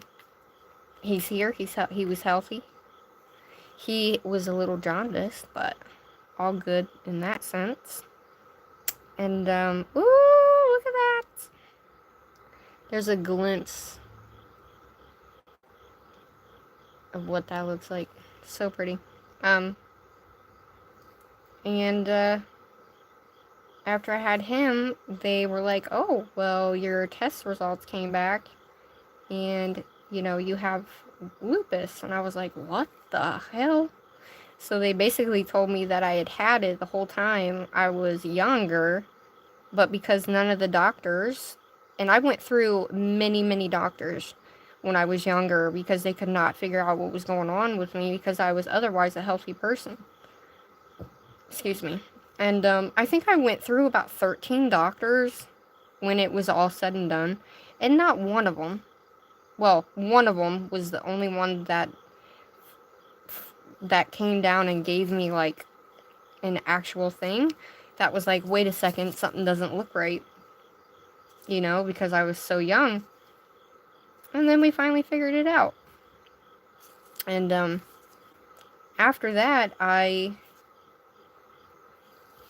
Speaker 1: he's here, he was healthy. He was a little jaundiced, but all good in that sense. And, ooh, look at that! There's a glimpse of what that looks like. So pretty. And, after I had him, they were like, oh, well, your test results came back, and, you know, you have lupus. And I was like, what the hell? So they basically told me that I had it the whole time I was younger, but because none of the doctors, and I went through many, many doctors when I was younger, because they could not figure out what was going on with me, because I was otherwise a healthy person. Excuse me. And, I think I went through about 13 doctors when it was all said and done. And not one of them, well, one of them was the only one that came down and gave me, like, an actual thing. That was like, wait a second, something doesn't look right. You know, because I was so young. And then we finally figured it out. And, after that, I,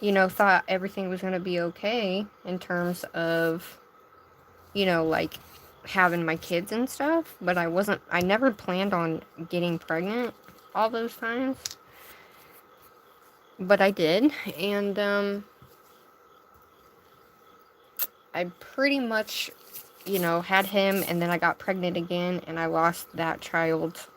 Speaker 1: you know, thought everything was going to be okay in terms of, you know, like, having my kids and stuff. But I never planned on getting pregnant all those times. But I did, and I pretty much, you know, had him, and then I got pregnant again, and I lost that child.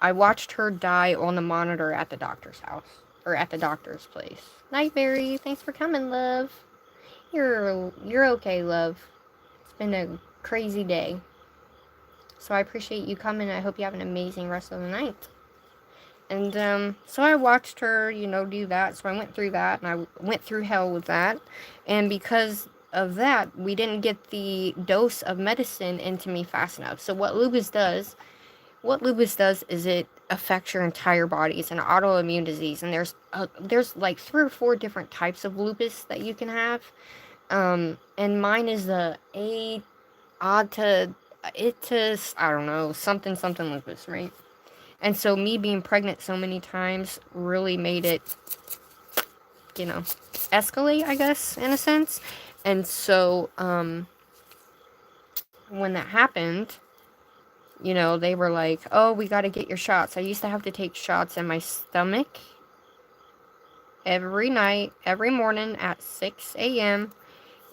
Speaker 1: I watched her die on the monitor at the doctor's house, or at the doctor's place. Nightberry, thanks for coming, love. You're okay, love. It's been a crazy day. So I appreciate you coming. I hope you have an amazing rest of the night. And so I watched her, you know, do that. So I went through that, and I went through hell with that. And because of that, we didn't get the dose of medicine into me fast enough. So what lupus does is it affects your entire body. It's an autoimmune disease, and there's like 3 or 4 different types of lupus that you can have. And mine is the itis, I don't know, something lupus, right? And so me being pregnant so many times really made it, you know, escalate, I guess, in a sense. And so, when that happened, you know, they were like, oh, we got to get your shots. I used to have to take shots in my stomach every night, every morning at 6 a.m.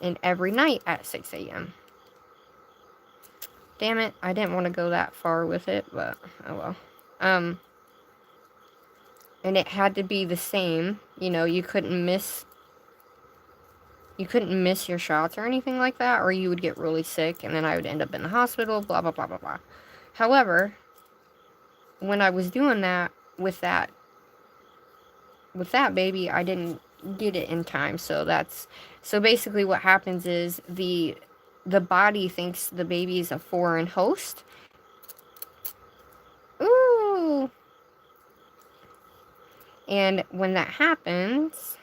Speaker 1: and every night at 6 a.m. Damn it, I didn't want to go that far with it, but oh well. And it had to be the same, you know, you couldn't miss your shots or anything like that, or you would get really sick, and then I would end up in the hospital, blah, blah, blah, blah, blah. However, when I was doing that, with that baby, I didn't get it in time, so basically what happens is the body thinks the baby is a foreign host. Ooh! And when that happens,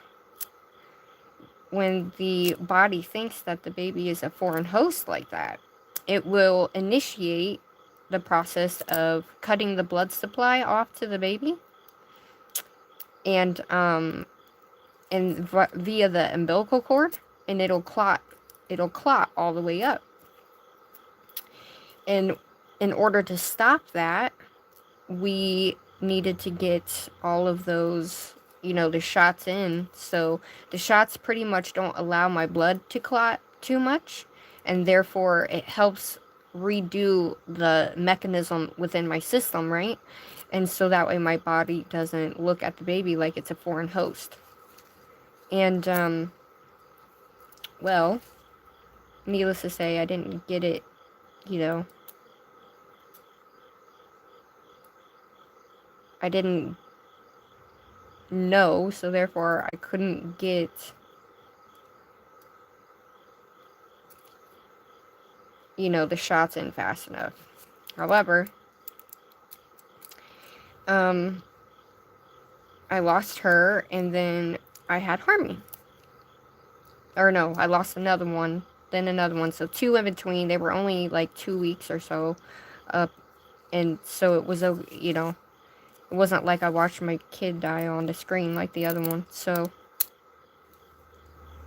Speaker 1: when the body thinks that the baby is a foreign host like that, it will initiate the process of cutting the blood supply off to the baby, and via the umbilical cord, and it'll clot all the way up. And in order to stop that, we needed to get all of those, you know, the shots in. So the shots pretty much don't allow my blood to clot too much, and therefore it helps redo the mechanism within my system, right? And so that way my body doesn't look at the baby like it's a foreign host. And well, needless to say, I didn't get it, you know, I didn't know, so therefore I couldn't get, you know, the shots in fast enough. However, I lost her, and then I had Harmony. Or no, I lost another one, then another one, so 2 in between. They were only like 2 weeks or so up, and so it was a, you know, it wasn't like I watched my kid die on the screen like the other one. So,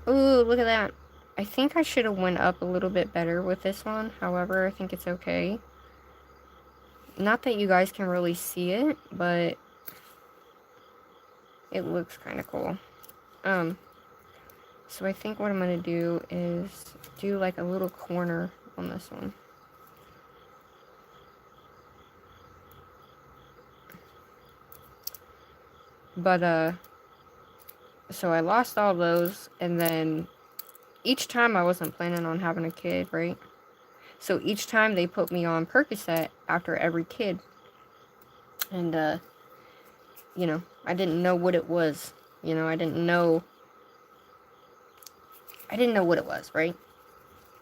Speaker 1: ooh, look at that. I think I should have went up a little bit better with this one. However, I think it's okay. Not that you guys can really see it, but it looks kind of cool. So I think what I'm going to do is do like a little corner on this one. But, so I lost all those, and then each time I wasn't planning on having a kid, right? So each time they put me on Percocet after every kid. And, you know, I didn't know what it was. You know, I didn't know what it was, right?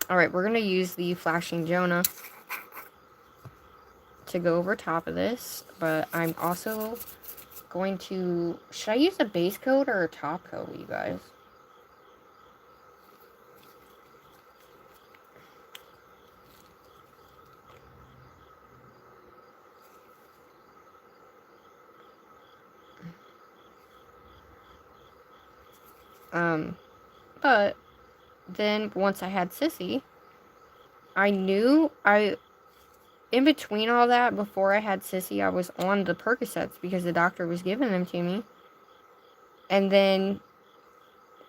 Speaker 1: Alright, we're going to use the Flashing Jonah to go over top of this, but I'm also going to, should I use a base coat or a top coat, you guys? But then once I had Sissy, I knew in between all that, before I had Sissy, I was on the Percocets because the doctor was giving them to me. And then,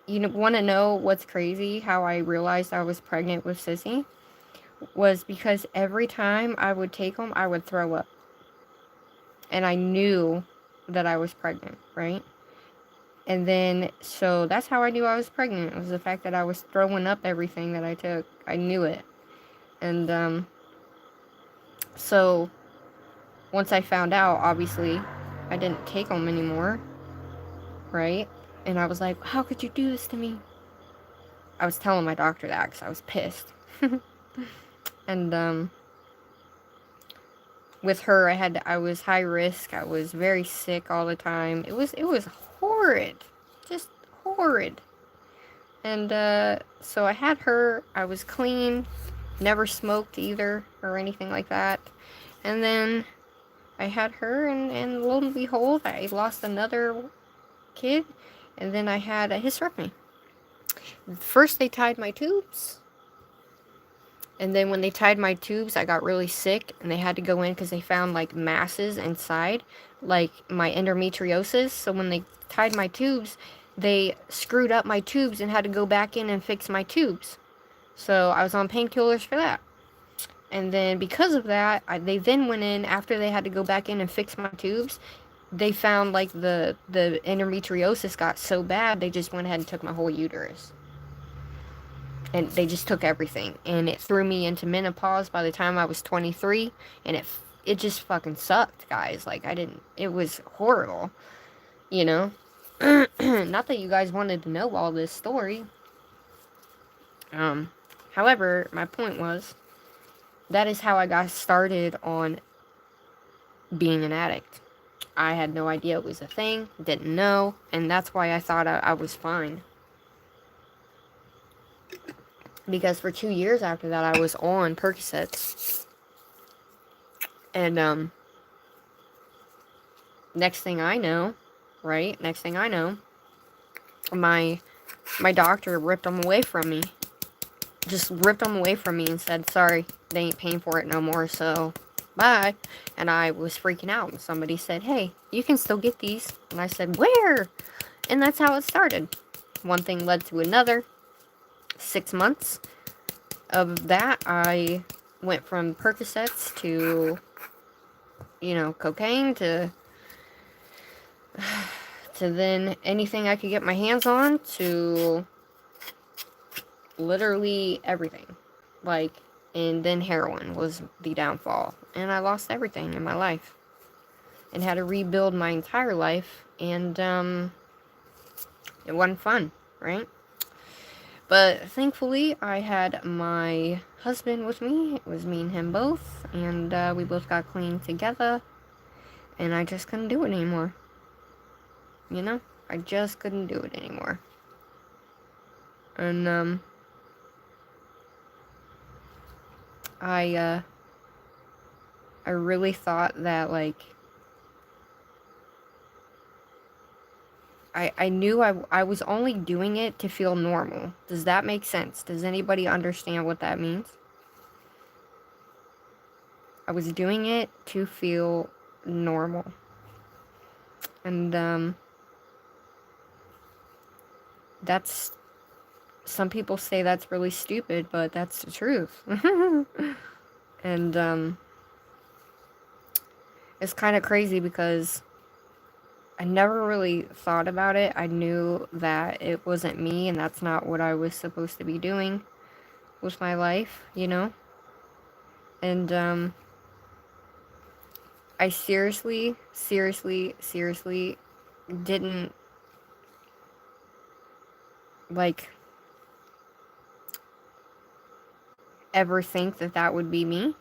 Speaker 1: you want to know what's crazy? How I realized I was pregnant with Sissy was because every time I would take them, I would throw up. And I knew that I was pregnant, right? And then, so that's how I knew I was pregnant. It was the fact that I was throwing up everything that I took. I knew it. And, so, once I found out, obviously, I didn't take them anymore, right? And I was like, how could you do this to me? I was telling my doctor that because I was pissed. And, with her, I was high risk. I was very sick all the time. It was horrid. Just horrid. And, so I had her. I was clean. Never smoked either or anything like that. And then I had her, and lo and behold, I lost another kid. And then I had a hysterectomy. First, they tied my tubes. And then when they tied my tubes, I got really sick, and they had to go in because they found, like, masses inside, like, my endometriosis. So when they tied my tubes, they screwed up my tubes and had to go back in and fix my tubes. So I was on painkillers for that. And then because of that, they then went in, after they had to go back in and fix my tubes, they found, like, the endometriosis got so bad, they just went ahead and took my whole uterus. And they just took everything, and it threw me into menopause by the time I was 23, and it just fucking sucked, guys. Like, it was horrible, you know? Not that you guys wanted to know all this story. However, my point was, that is how I got started on being an addict. I had no idea it was a thing, didn't know, and that's why I thought I was fine. Because for 2 years after that, I was on Percocets. And, next thing I know, right? Next thing I know, my doctor ripped them away from me. Just ripped them away from me and said, sorry, they ain't paying for it no more, so bye. And I was freaking out. And somebody said, hey, you can still get these. And I said, where? And that's how it started. One thing led to another. 6 months of that, I went from Percocets to, cocaine to then anything I could get my hands on to literally everything. Like, and then heroin was the downfall. And I lost everything in my life. And had to rebuild my entire life. And, it wasn't fun, right? But thankfully, I had my husband with me. It was me and him both. And we both got clean together. And I just couldn't do it anymore. You know? I just couldn't do it anymore. And, I really thought that, like, I knew I was only doing it to feel normal. Does that make sense? Does anybody understand what that means? I was doing it to feel normal. And, that's, some people say that's really stupid, but that's the truth. And, it's kind of crazy because I never really thought about it. I knew that it wasn't me, and that's not what I was supposed to be doing with my life, you know? And, I seriously didn't, like, ever think that that would be me.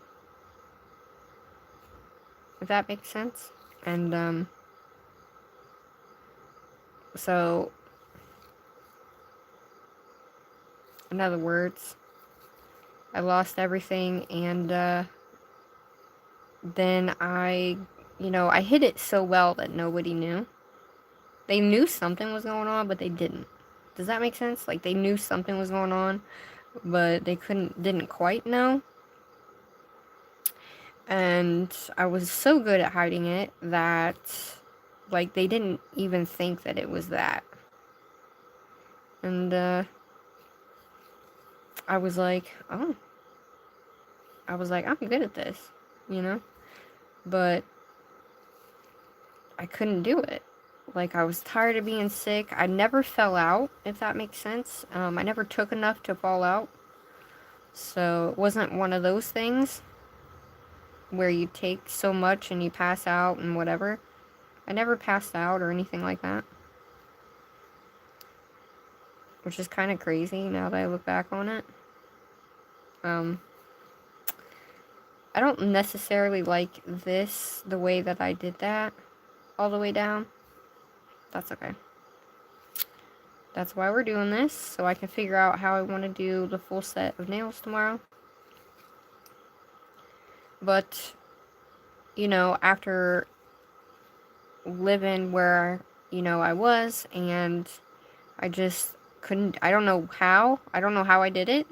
Speaker 1: If that makes sense. And, so, in other words, I lost everything, and, then I hid it so well that nobody knew. They knew something was going on, but they didn't. Does that make sense? Like, they knew something was going on, but they didn't quite know. And I was so good at hiding it that Like, they didn't even think that it was that. And, I was like, oh. I was like, I'm good at this, you know? But I couldn't do it. Like, I was tired of being sick. I never fell out, if that makes sense. I never took enough to fall out. So, it wasn't one of those things where you take so much and you pass out and whatever. I never passed out or anything like that. Which is kind of crazy now that I look back on it. I don't necessarily like this, the way that I did that, all the way down. That's okay. That's why we're doing this, so I can figure out how I want to do the full set of nails tomorrow. But, you know, after living where, you know, I was, and I just couldn't, I don't know how I did it.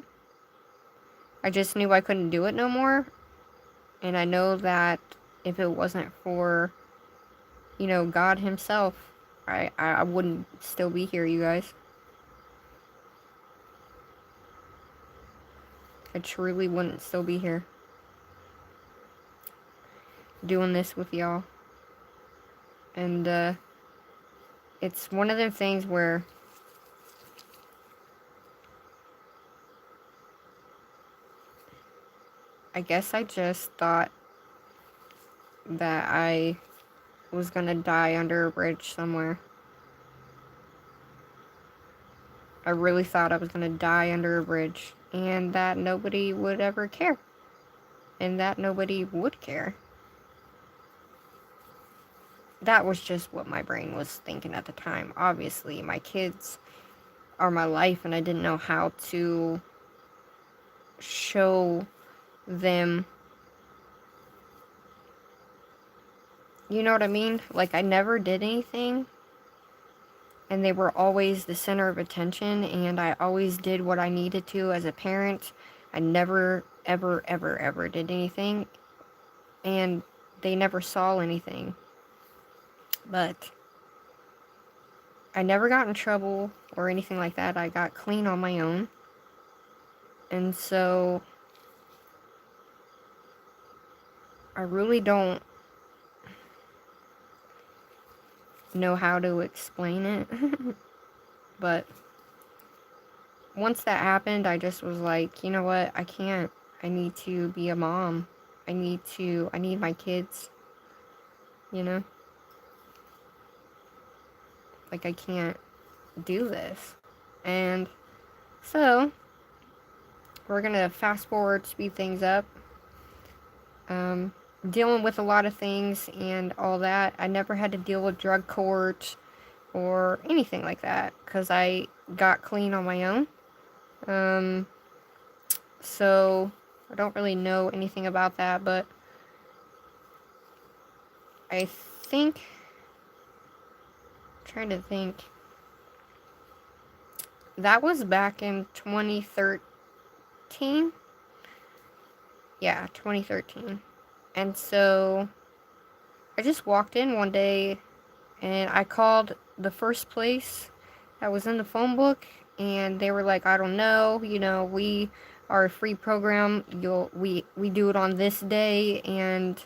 Speaker 1: I just knew I couldn't do it no more. And I know that if it wasn't for, you know, God himself, I wouldn't still be here, you guys. I truly wouldn't still be here. Doing this with y'all. And, it's one of them things where I guess I just thought that I was gonna die under a bridge somewhere. I really thought I was gonna die under a bridge, and that nobody would ever care. And that nobody would care. That was just what my brain was thinking at the time. Obviously, my kids are my life, and I didn't know how to show them, you know what I mean? Like, I never did anything, and they were always the center of attention, and I always did what I needed to as a parent. I never, ever, ever, ever did anything, and they never saw anything. But I never got in trouble or anything like that. I got clean on my own. And so I really don't know how to explain it. But once that happened, I just was like, you know what? I can't. I need to be a mom. I need my kids. You know? Like, I can't do this. And so we're gonna fast forward, speed things up. Dealing with a lot of things and all that. I never had to deal with drug court or anything like that because I got clean on my own. So I don't really know anything about that, but I think, I'm trying to think, that was back in 2013. Yeah, 2013. And so I just walked in one day and I called the first place that was in the phone book, and they were like, I don't know, you know, we are a free program, we do it on this day, and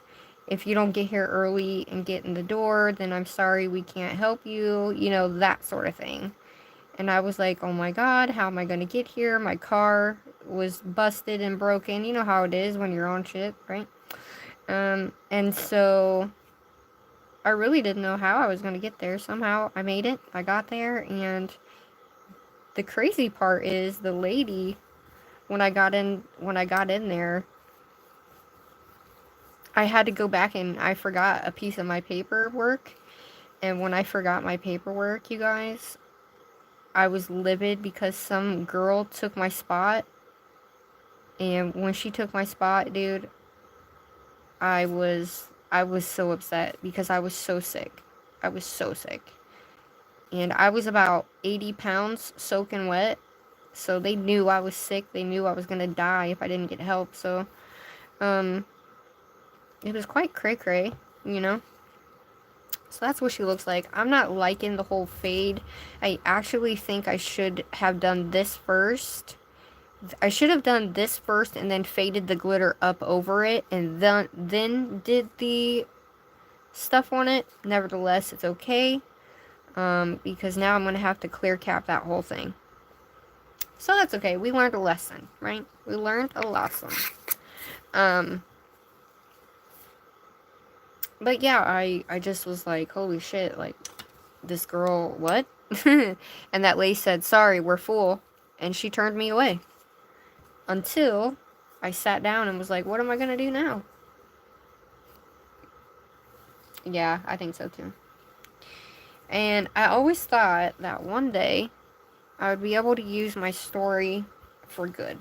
Speaker 1: if you don't get here early and get in the door, then I'm sorry, we can't help you, you know, that sort of thing. And I was like, oh my god, how am I gonna get here? My car was busted and broken. You know how it is when you're on shit, right? And so I really didn't know how I was going to get there. Somehow I made it. I got there, and the crazy part is the lady, when I got in there, I had to go back and I forgot a piece of my paperwork. And when I forgot my paperwork, you guys, I was livid because some girl took my spot. And when she took my spot, dude, I was so upset because I was so sick. I was so sick. And I was about 80 pounds soaking wet. So they knew I was sick. They knew I was going to die if I didn't get help. So, it was quite cray-cray, you know. So that's what she looks like. I'm not liking the whole fade. I actually think I should have done this first. I should have done this first and then faded the glitter up over it and then did the stuff on it. Nevertheless, it's okay. Because now I'm going to have to clear cap that whole thing. So that's okay. We learned a lesson, right? We learned a lesson. But yeah, I just was like, holy shit, like, this girl, what? And that lady said, sorry, we're full. And she turned me away. Until I sat down and was like, what am I going to do now? Yeah, I think so too. And I always thought that one day I would be able to use my story for good.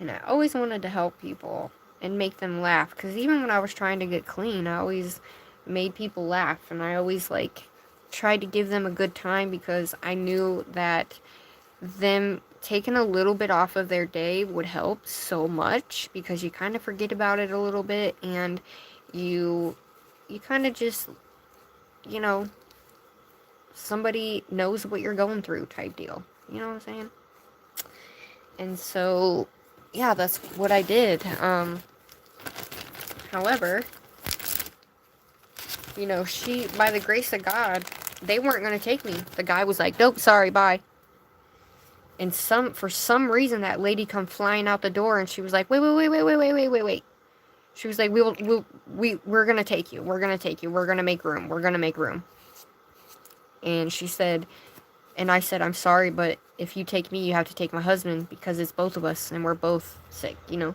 Speaker 1: And I always wanted to help people and make them laugh. Because even when I was trying to get clean, I always made people laugh. And I always, like, tried to give them a good time because I knew that them taking a little bit off of their day would help so much. Because you kind of forget about it a little bit. And you kind of just, you know, somebody knows what you're going through type deal. You know what I'm saying? And so, yeah, that's what I did. However, you know, by the grace of God, they weren't going to take me. The guy was like, nope, sorry, bye. And for some reason, that lady come flying out the door, and she was like, wait. She was like, we're going to take you. We're going to take you. We're going to make room. We're going to make room. And she said, and I said, I'm sorry, but if you take me, you have to take my husband because it's both of us and we're both sick, you know?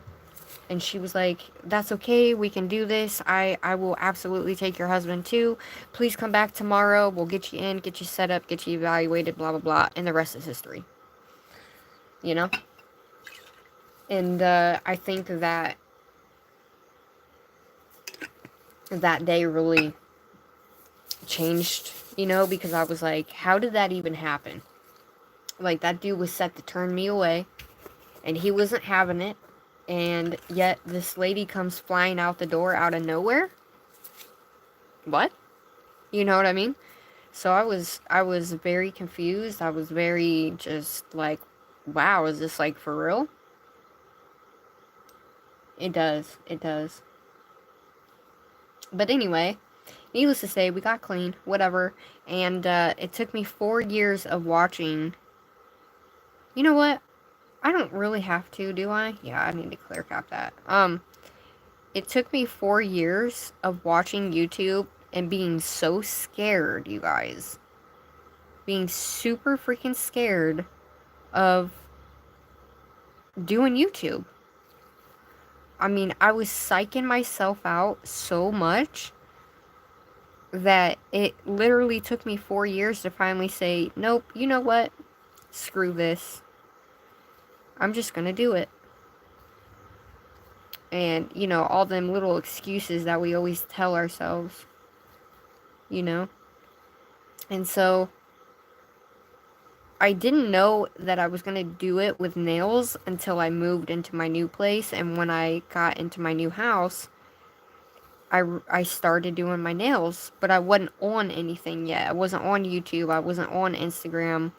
Speaker 1: And she was like, that's okay. We can do this. I will absolutely take your husband too. Please come back tomorrow. We'll get you in, get you set up, get you evaluated, blah, blah, blah. And the rest is history. You know? And I think that day really changed, you know, because I was like, how did that even happen? Like, that dude was set to turn me away, and he wasn't having it, and yet this lady comes flying out the door out of nowhere? What? You know what I mean? So I was very confused. I was very just like, wow, is this like for real? It does. But anyway, needless to say, we got clean, whatever, and it took me 4 years of watching. You know what? I don't really have to, do I? Yeah, I need to clear cap that. It took me 4 years of watching YouTube and being so scared, you guys. Being super freaking scared of doing YouTube. I mean, I was psyching myself out so much that it literally took me 4 years to finally say, nope, you know what? Screw this. I'm just gonna do it. And, you know, all them little excuses that we always tell ourselves, you know? And so, I didn't know that I was gonna do it with nails until I moved into my new place. And when I got into my new house, I started doing my nails, but I wasn't on anything yet. I wasn't on YouTube. I wasn't on Instagram.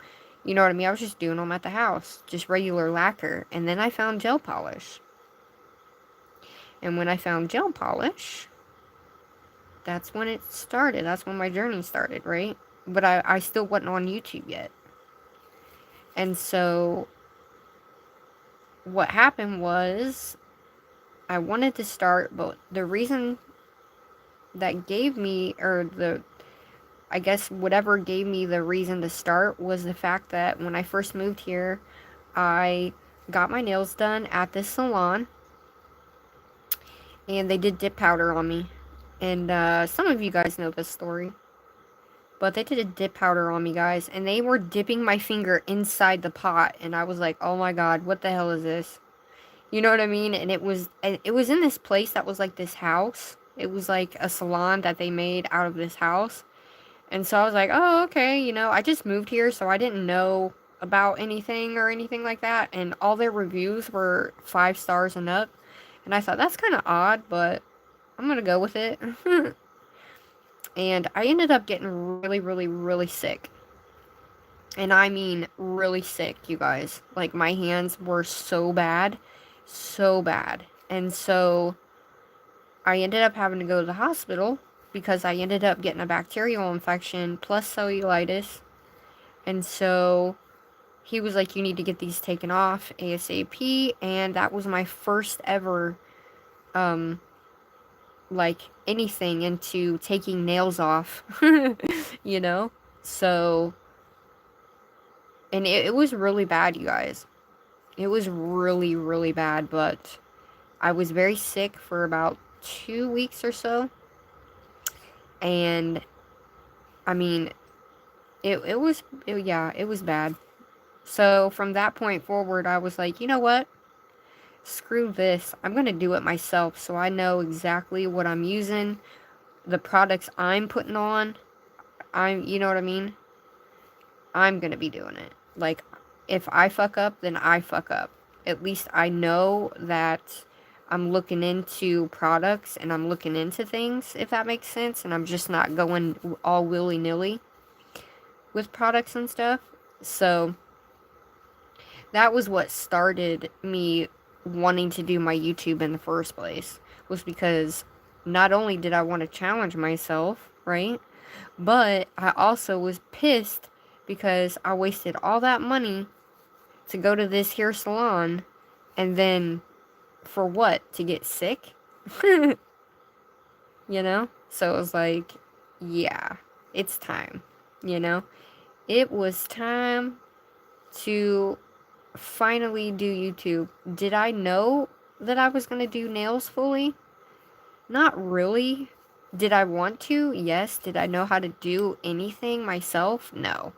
Speaker 1: You know what I mean? I was just doing them at the house, just regular lacquer. And then I found gel polish. And when I found gel polish, that's when it started. That's when my journey started, right? But I still wasn't on YouTube yet. And so what happened was I wanted to start, but the reason that gave me, I guess whatever gave me the reason to start was the fact that when I first moved here, I got my nails done at this salon, and they did dip powder on me. And some of you guys know this story, but they did a dip powder on me, guys, and they were dipping my finger inside the pot, and I was like, oh my god, what the hell is this? You know what I mean? And it was in this place that was like this house. It was like a salon that they made out of this house. And so I was like, oh, okay, you know, I just moved here, so I didn't know about anything or anything like that. And all their reviews were 5 stars and up. And I thought, that's kind of odd, but I'm going to go with it. And I ended up getting really, really, really sick. And I mean really sick, you guys. Like, my hands were so bad. So bad. And so I ended up having to go to the hospital because I ended up getting a bacterial infection plus cellulitis. And so he was like, you need to get these taken off ASAP. And that was my first ever, like, anything into taking nails off, you know? So, and it was really bad, you guys. It was really, really bad, but I was very sick for about 2 weeks or so. And, I mean, it was bad. So, from that point forward, I was like, you know what? Screw this. I'm going to do it myself so I know exactly what I'm using, the products I'm putting on. You know what I mean? I'm going to be doing it. Like, if I fuck up, then I fuck up. At least I know that I'm looking into products and I'm looking into things, if that makes sense. And I'm just not going all willy-nilly with products and stuff. So, that was what started me wanting to do my YouTube in the first place. Was because not only did I want to challenge myself, right? But I also was pissed because I wasted all that money to go to this here salon, and then for what? To get sick? You know? So it was like, yeah, it's time. You know? It was time to finally do YouTube. Did I know that I was going to do nails fully? Not really. Did I want to? Yes. Did I know how to do anything myself? No.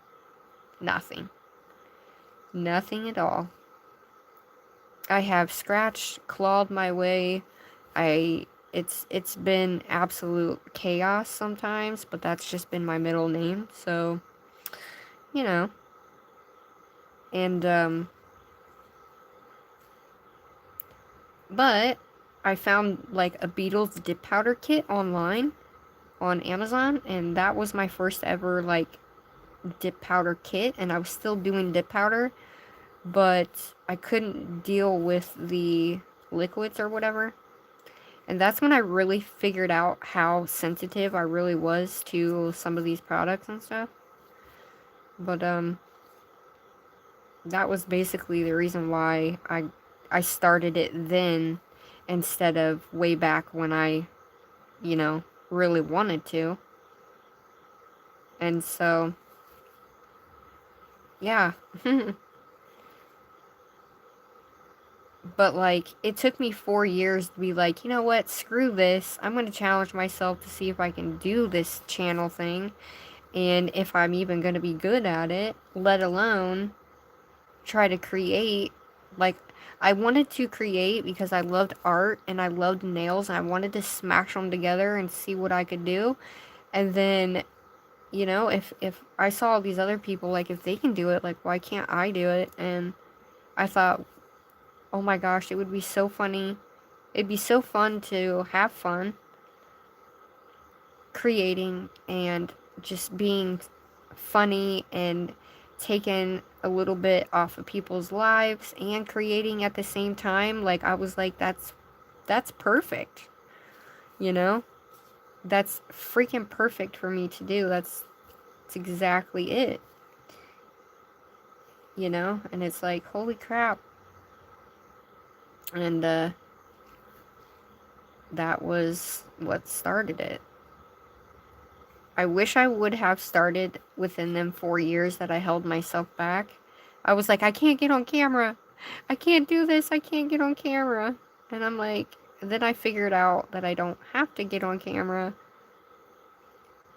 Speaker 1: Nothing. Nothing at all. I have scratched, clawed my way. It's been absolute chaos sometimes, but that's just been my middle name, so you know. And but I found like a Beatles dip powder kit online on Amazon, and that was my first ever like dip powder kit, and I was still doing dip powder, but I couldn't deal with the liquids or whatever. And that's when I really figured out how sensitive I really was to some of these products and stuff. But that was basically the reason why I started it then instead of way back when I, you know, really wanted to. And so yeah. But, like, it took me 4 years to be like, you know what, screw this. I'm going to challenge myself to see if I can do this channel thing. And if I'm even going to be good at it, let alone try to create. Like, I wanted to create because I loved art and I loved nails. And I wanted to smash them together and see what I could do. And then, you know, if I saw all these other people, like, if they can do it, like, why can't I do it? And I thought, oh my gosh, it would be so funny. It'd be so fun to have fun creating and just being funny and taking a little bit off of people's lives and creating at the same time. Like, I was like, that's perfect. You know? That's freaking perfect for me to do. That's exactly it. You know? And it's like, holy crap. And that was what started it. I wish I would have started within them 4 years that I held myself back. I was like, I can't get on camera. I can't do this. I can't get on camera. And I'm like, then I figured out that I don't have to get on camera.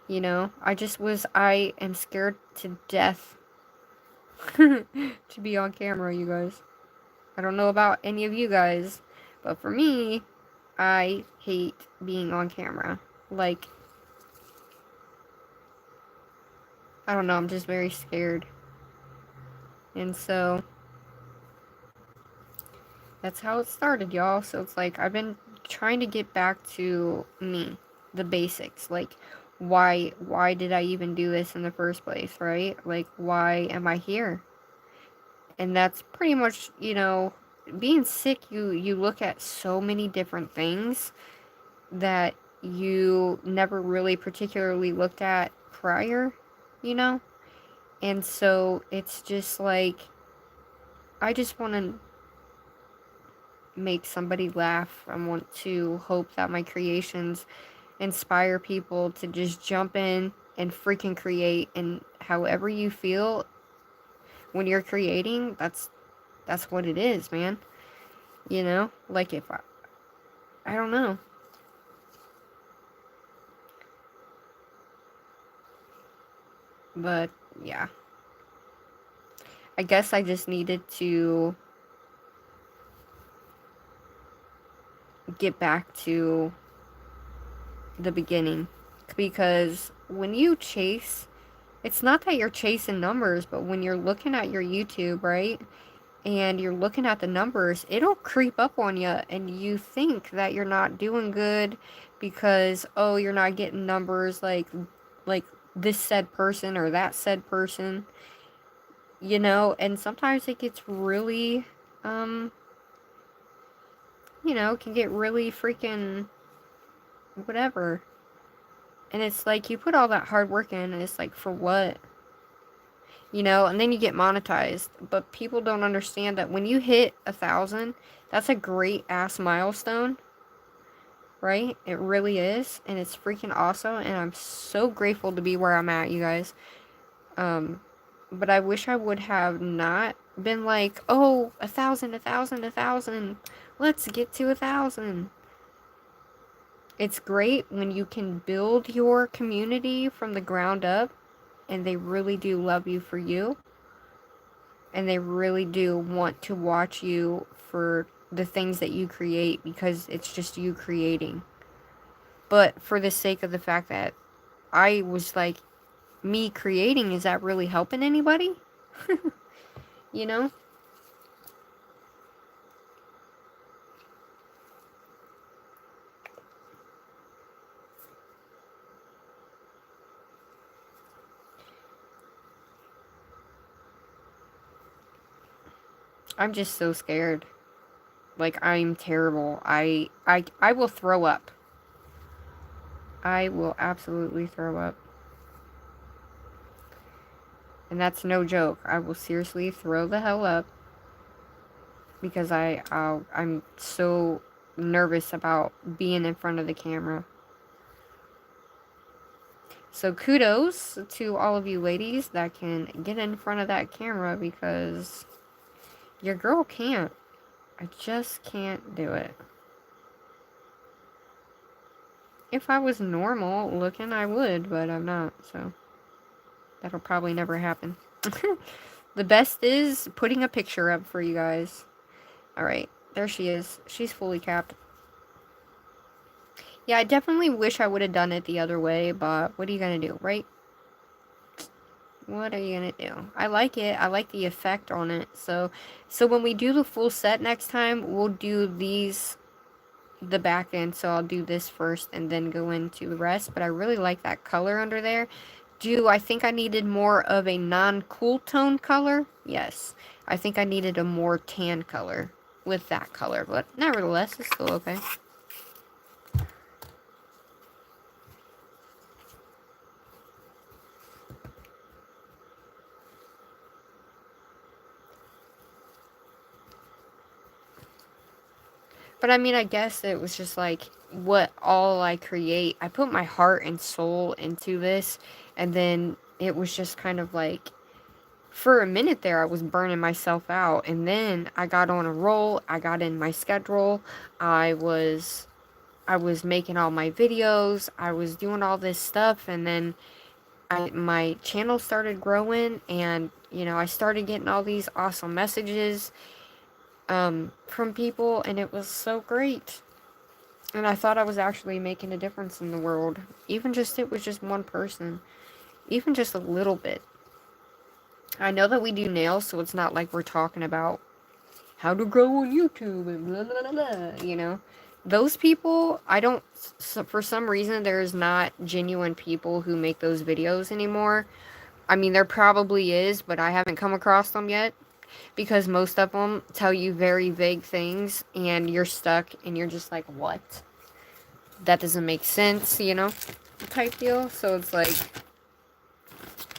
Speaker 1: You know, I am scared to death to be on camera, you guys. I don't know about any of you guys, but for me, I hate being on camera. Like, I don't know, I'm just very scared. And so, that's how it started, y'all. So it's like, I've been trying to get back to me, the basics. Like, why did I even do this in the first place, right? Like, why am I here? And that's pretty much, you know, being sick, you look at so many different things that you never really particularly looked at prior, you know? And so it's just like, I just want to make somebody laugh. I want to hope that my creations inspire people to just jump in and freaking create. And however you feel when you're creating, that's what it is, man. You know? Like, if I don't know. But yeah, I guess I just needed to get back to the beginning, because when you chase, it's not that you're chasing numbers, but when you're looking at your YouTube, right, and you're looking at the numbers, it'll creep up on you, and you think that you're not doing good because, oh, you're not getting numbers like this said person or that said person, you know. And sometimes it gets really you know, can get really freaking whatever. And it's like, you put all that hard work in, and it's like, for what? You know, and then you get monetized. But people don't understand that when you hit 1,000, that's a great ass milestone, right? It really is, and it's freaking awesome, and I'm so grateful to be where I'm at, you guys. But I wish I would have not been like, oh, 1,000, 1,000, 1,000. Let's get to 1,000. It's great when you can build your community from the ground up, and they really do love you for you, and they really do want to watch you for the things that you create, because it's just you creating. But for the sake of the fact that I was like, me creating, is that really helping anybody? You know? I'm just so scared. Like, I'm terrible. I will throw up. I will absolutely throw up. And that's no joke. I will seriously throw the hell up, because I'm so nervous about being in front of the camera. So kudos to all of you ladies that can get in front of that camera, because your girl can't. I just can't do it. If I was normal looking, I would, but I'm not, so that'll probably never happen. The best is putting a picture up for you guys. Alright, there she is. She's fully capped. Yeah, I definitely wish I would have done it the other way, but what are you gonna do, right? What are you gonna do? I like it. I like the effect on it. So when we do the full set next time, we'll do these, the back end. So I'll do this first and then go into the rest. But I really like that color under there. I think I needed more of a non-cool tone color? Yes. I think I needed a more tan color with that color. But nevertheless, it's still okay. But I mean, I guess it was just like, what all I create. I put my heart and soul into this, and then it was just kind of like, for a minute there, I was burning myself out, and then I got on a roll. I got in my schedule. I was making all my videos. I was doing all this stuff, and then my channel started growing, and you know, I started getting all these awesome messages from people, and it was so great. And I thought I was actually making a difference in the world. Even just, it was just one person. Even just a little bit. I know that we do nails, so it's not like we're talking about how to grow on YouTube and blah, blah, blah, blah, you know? those people, I don't, for some reason, there's not genuine people who make those videos anymore. I mean, there probably is, but I haven't come across them yet. Because most of them tell you very vague things, and you're stuck, and you're just like, what? That doesn't make sense, you know? Type deal. So it's like,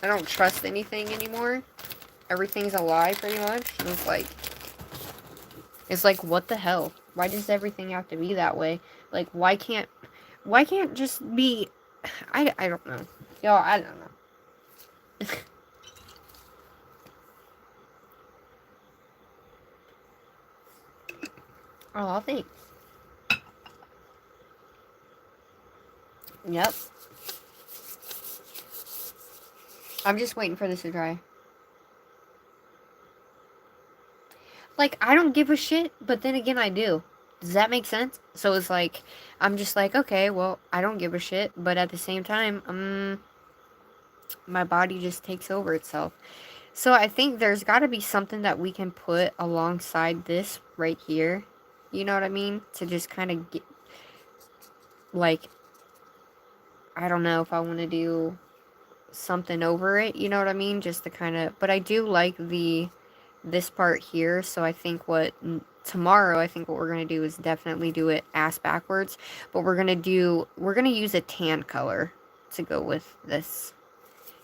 Speaker 1: I don't trust anything anymore. Everything's a lie, pretty much. And it's like, what the hell? Why does everything have to be that way? Like, why can't just be, I don't know. Yo, I don't know. Oh, thanks. Yep. I'm just waiting for this to dry. Like, I don't give a shit, but then again, I do. Does that make sense? So it's like, I'm just like, okay, well, I don't give a shit, but at the same time, my body just takes over itself. So I think there's got to be something that we can put alongside this right here. You know what I mean? To just kind of get, like, I don't know if I want to do something over it, you know what I mean? Just to kind of, but I do like this part here, so I think tomorrow, I think what we're going to do is definitely do it ass backwards, but we're going to use a tan color to go with this.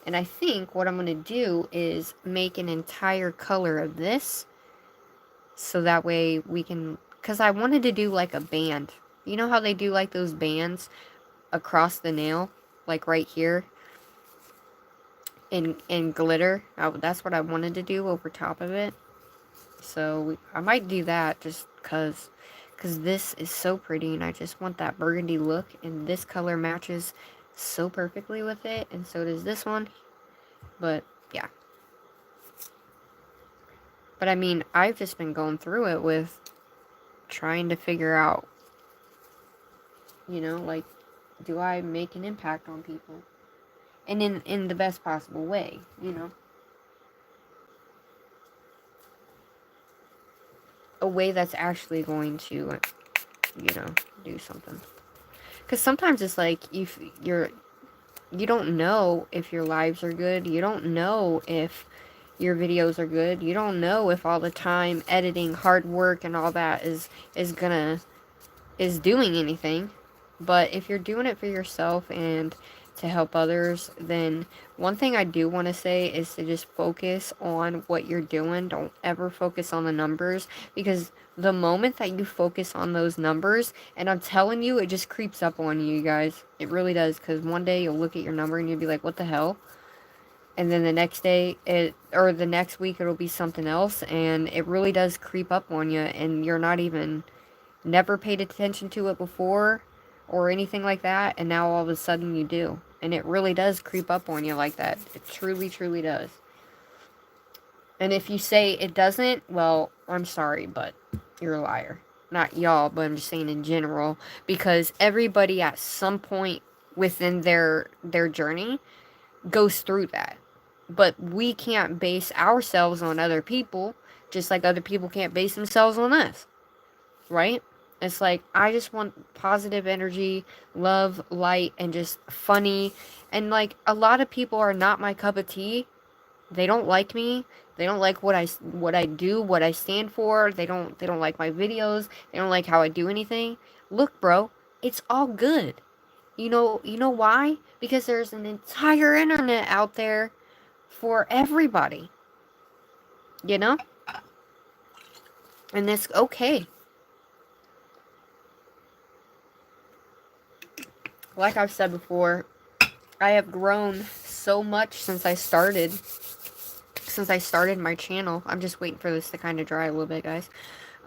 Speaker 1: And I think what I'm going to do is make an entire color of this, so that way we can, because I wanted to do like a band. You know how they do like those bands across the nail, like right here? In glitter. That's what I wanted to do over top of it. So I might do that just because this is so pretty, and I just want that burgundy look, and this color matches so perfectly with it, and so does this one. But yeah. But I mean, I've just been going through it with trying to figure out, you know, like, do I make an impact on people? And in the best possible way, you know? A way that's actually going to, you know, do something. Because sometimes it's like, you don't know if your lives are good. You don't know if your videos are good. You don't know if all the time editing, hard work, and all that is doing anything. But if you're doing it for yourself and to help others, then one thing I do want to say is to just focus on what you're doing. Don't ever focus on the numbers, because the moment that you focus on those numbers, and I'm telling you, it just creeps up on you guys. It really does, because one day you'll look at your number and you'll be like, what the hell? And then the next day, or the next week, it'll be something else, and it really does creep up on you, and you're not even, never paid attention to it before, or anything like that, and now all of a sudden you do. And it really does creep up on you like that. It truly, truly does. And if you say it doesn't, well, I'm sorry, but you're a liar. Not y'all, but I'm just saying in general, because everybody at some point within their journey goes through that. But we can't base ourselves on other people, just like other people can't base themselves on us. Right? It's like, I just want positive energy, love, light, and just funny. And like, a lot of people are not my cup of tea. They don't like me. They don't like what I do, what I stand for. They don't like my videos. They don't like how I do anything. Look, bro, it's all good. You know why? Because there's an entire internet out there for everybody. You know? And it's okay. Like I've said before, I have grown so much since I started my channel. I'm just waiting for this to kind of dry a little bit, guys.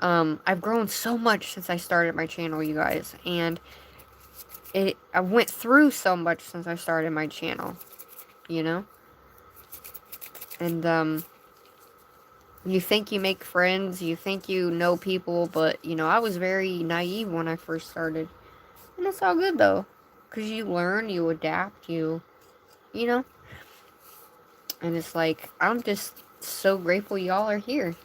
Speaker 1: I've grown so much since I started my channel, you guys, and I went through so much since I started my channel, you know? And, you think you make friends, you think you know people, but, you know, I was very naive when I first started. And it's all good, though. Because you learn, you adapt, you know? And it's like, I'm just so grateful y'all are here.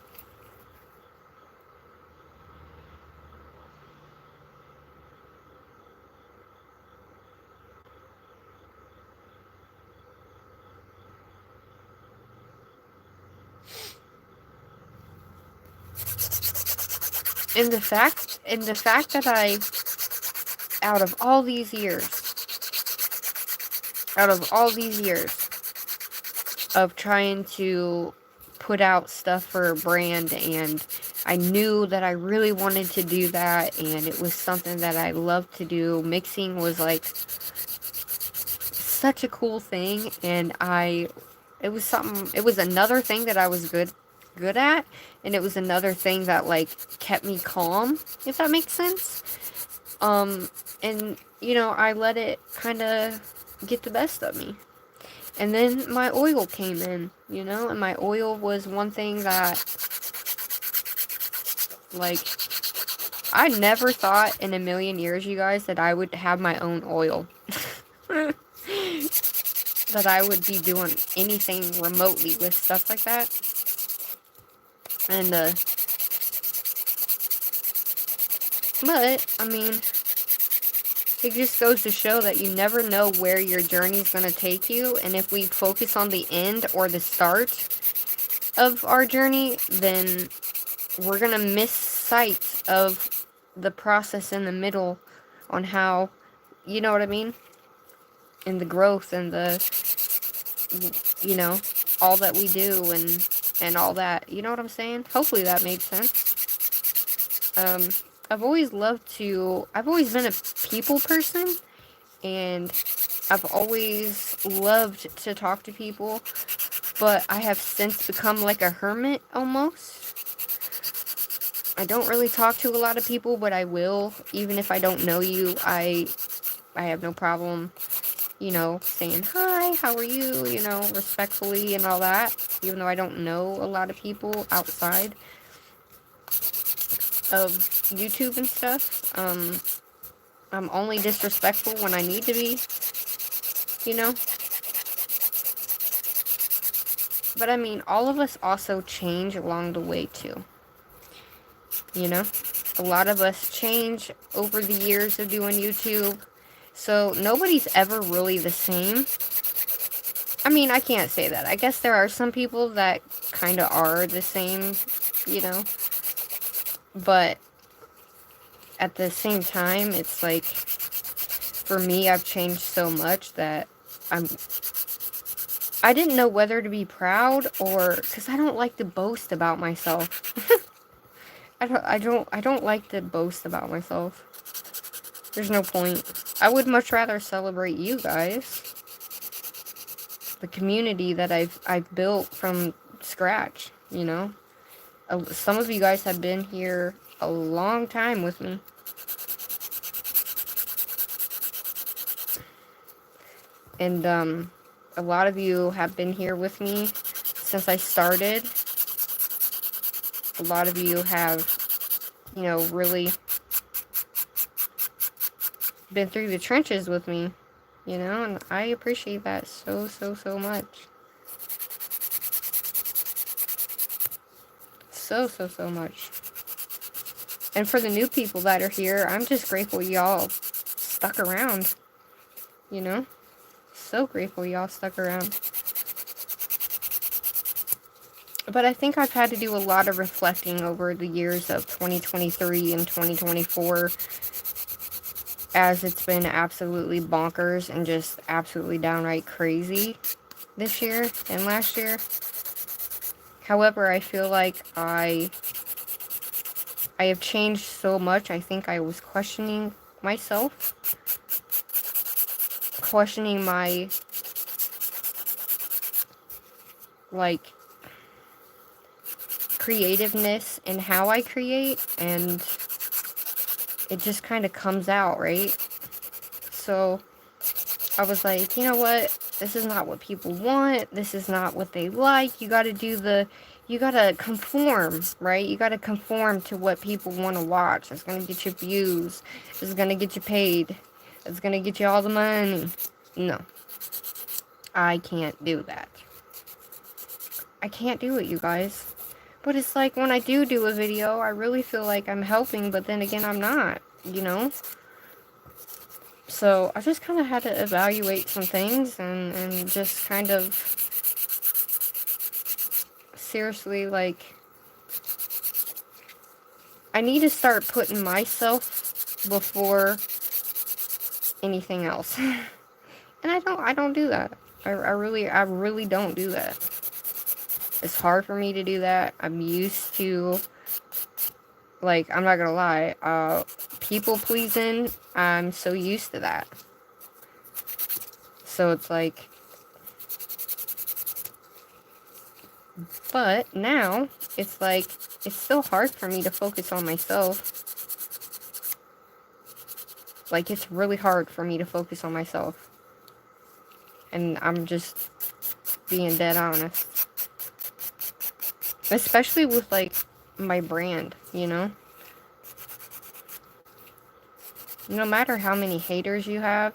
Speaker 1: And the fact that I, out of all these years of trying to put out stuff for a brand, and I knew that I really wanted to do that, and it was something that I loved to do. Mixing was like such a cool thing, and it was another thing that I was good at, and it was another thing that like kept me calm, if that makes sense. And you know, I let it kind of get the best of me. And then my oil came in, you know, and my oil was one thing that, like, I never thought in a million years, you guys, that I would have my own oil. That I would be doing anything remotely with stuff like that. And, but, I mean, it just goes to show that you never know where your journey is going to take you. And if we focus on the end or the start of our journey, then we're going to miss sight of the process in the middle on how, you know what I mean? And the growth and the, you know, all that we do and all that. You know what I'm saying? Hopefully that made sense. I've always been a people person, and I've always loved to talk to people, but I have since become like a hermit almost. I don't really talk to a lot of people, but I will, even if I don't know you. I have no problem, you know, saying hi, how are you, you know, respectfully and all that, even though I don't know a lot of people outside of YouTube and stuff. I'm only disrespectful when I need to be, you know. But I mean, all of us also change along the way too, you know. A lot of us change over the years of doing YouTube, so nobody's ever really the same. I mean, I can't say that. I guess there are some people that kind of are the same, you know. But at the same time, it's like, for me, I've changed so much that I didn't know whether to be proud or, because I don't like to boast about myself. I don't like to boast about myself. There's no point. I would much rather celebrate you guys. The community that I've built from scratch, you know. Some of you guys have been here a long time with me. And a lot of you have been here with me since I started. A lot of you have, you know, really been through the trenches with me, you know, and I appreciate that so much. So much. And for the new people that are here, I'm just grateful y'all stuck around, you know. So grateful y'all stuck around. But I think I've had to do a lot of reflecting over the years of 2023 and 2024, as it's been absolutely bonkers and just absolutely downright crazy this year and last year. However, I feel like I have changed so much. I think I was questioning myself, questioning my, like, creativeness and how I create, and it just kind of comes out, right? So I was like, you know what? This is not what people want. This is not what they like. You gotta conform, right? You gotta conform to what people want to watch. It's gonna get you views. It's gonna get you paid. It's gonna get you all the money. No. I can't do that. I can't do it, you guys. But it's like, when I do a video, I really feel like I'm helping, but then again, I'm not, you know? So I just kind of had to evaluate some things and just kind of seriously, like, I need to start putting myself before anything else. And I don't do that. I really don't do that. It's hard for me to do that. I'm used to, like, I'm not gonna lie, people pleasing. I'm so used to that. So it's like, but now it's like, it's still hard for me to focus on myself. Like, it's really hard for me to focus on myself. And I'm just being dead honest. Especially with, like, my brand, you know? No matter how many haters you have,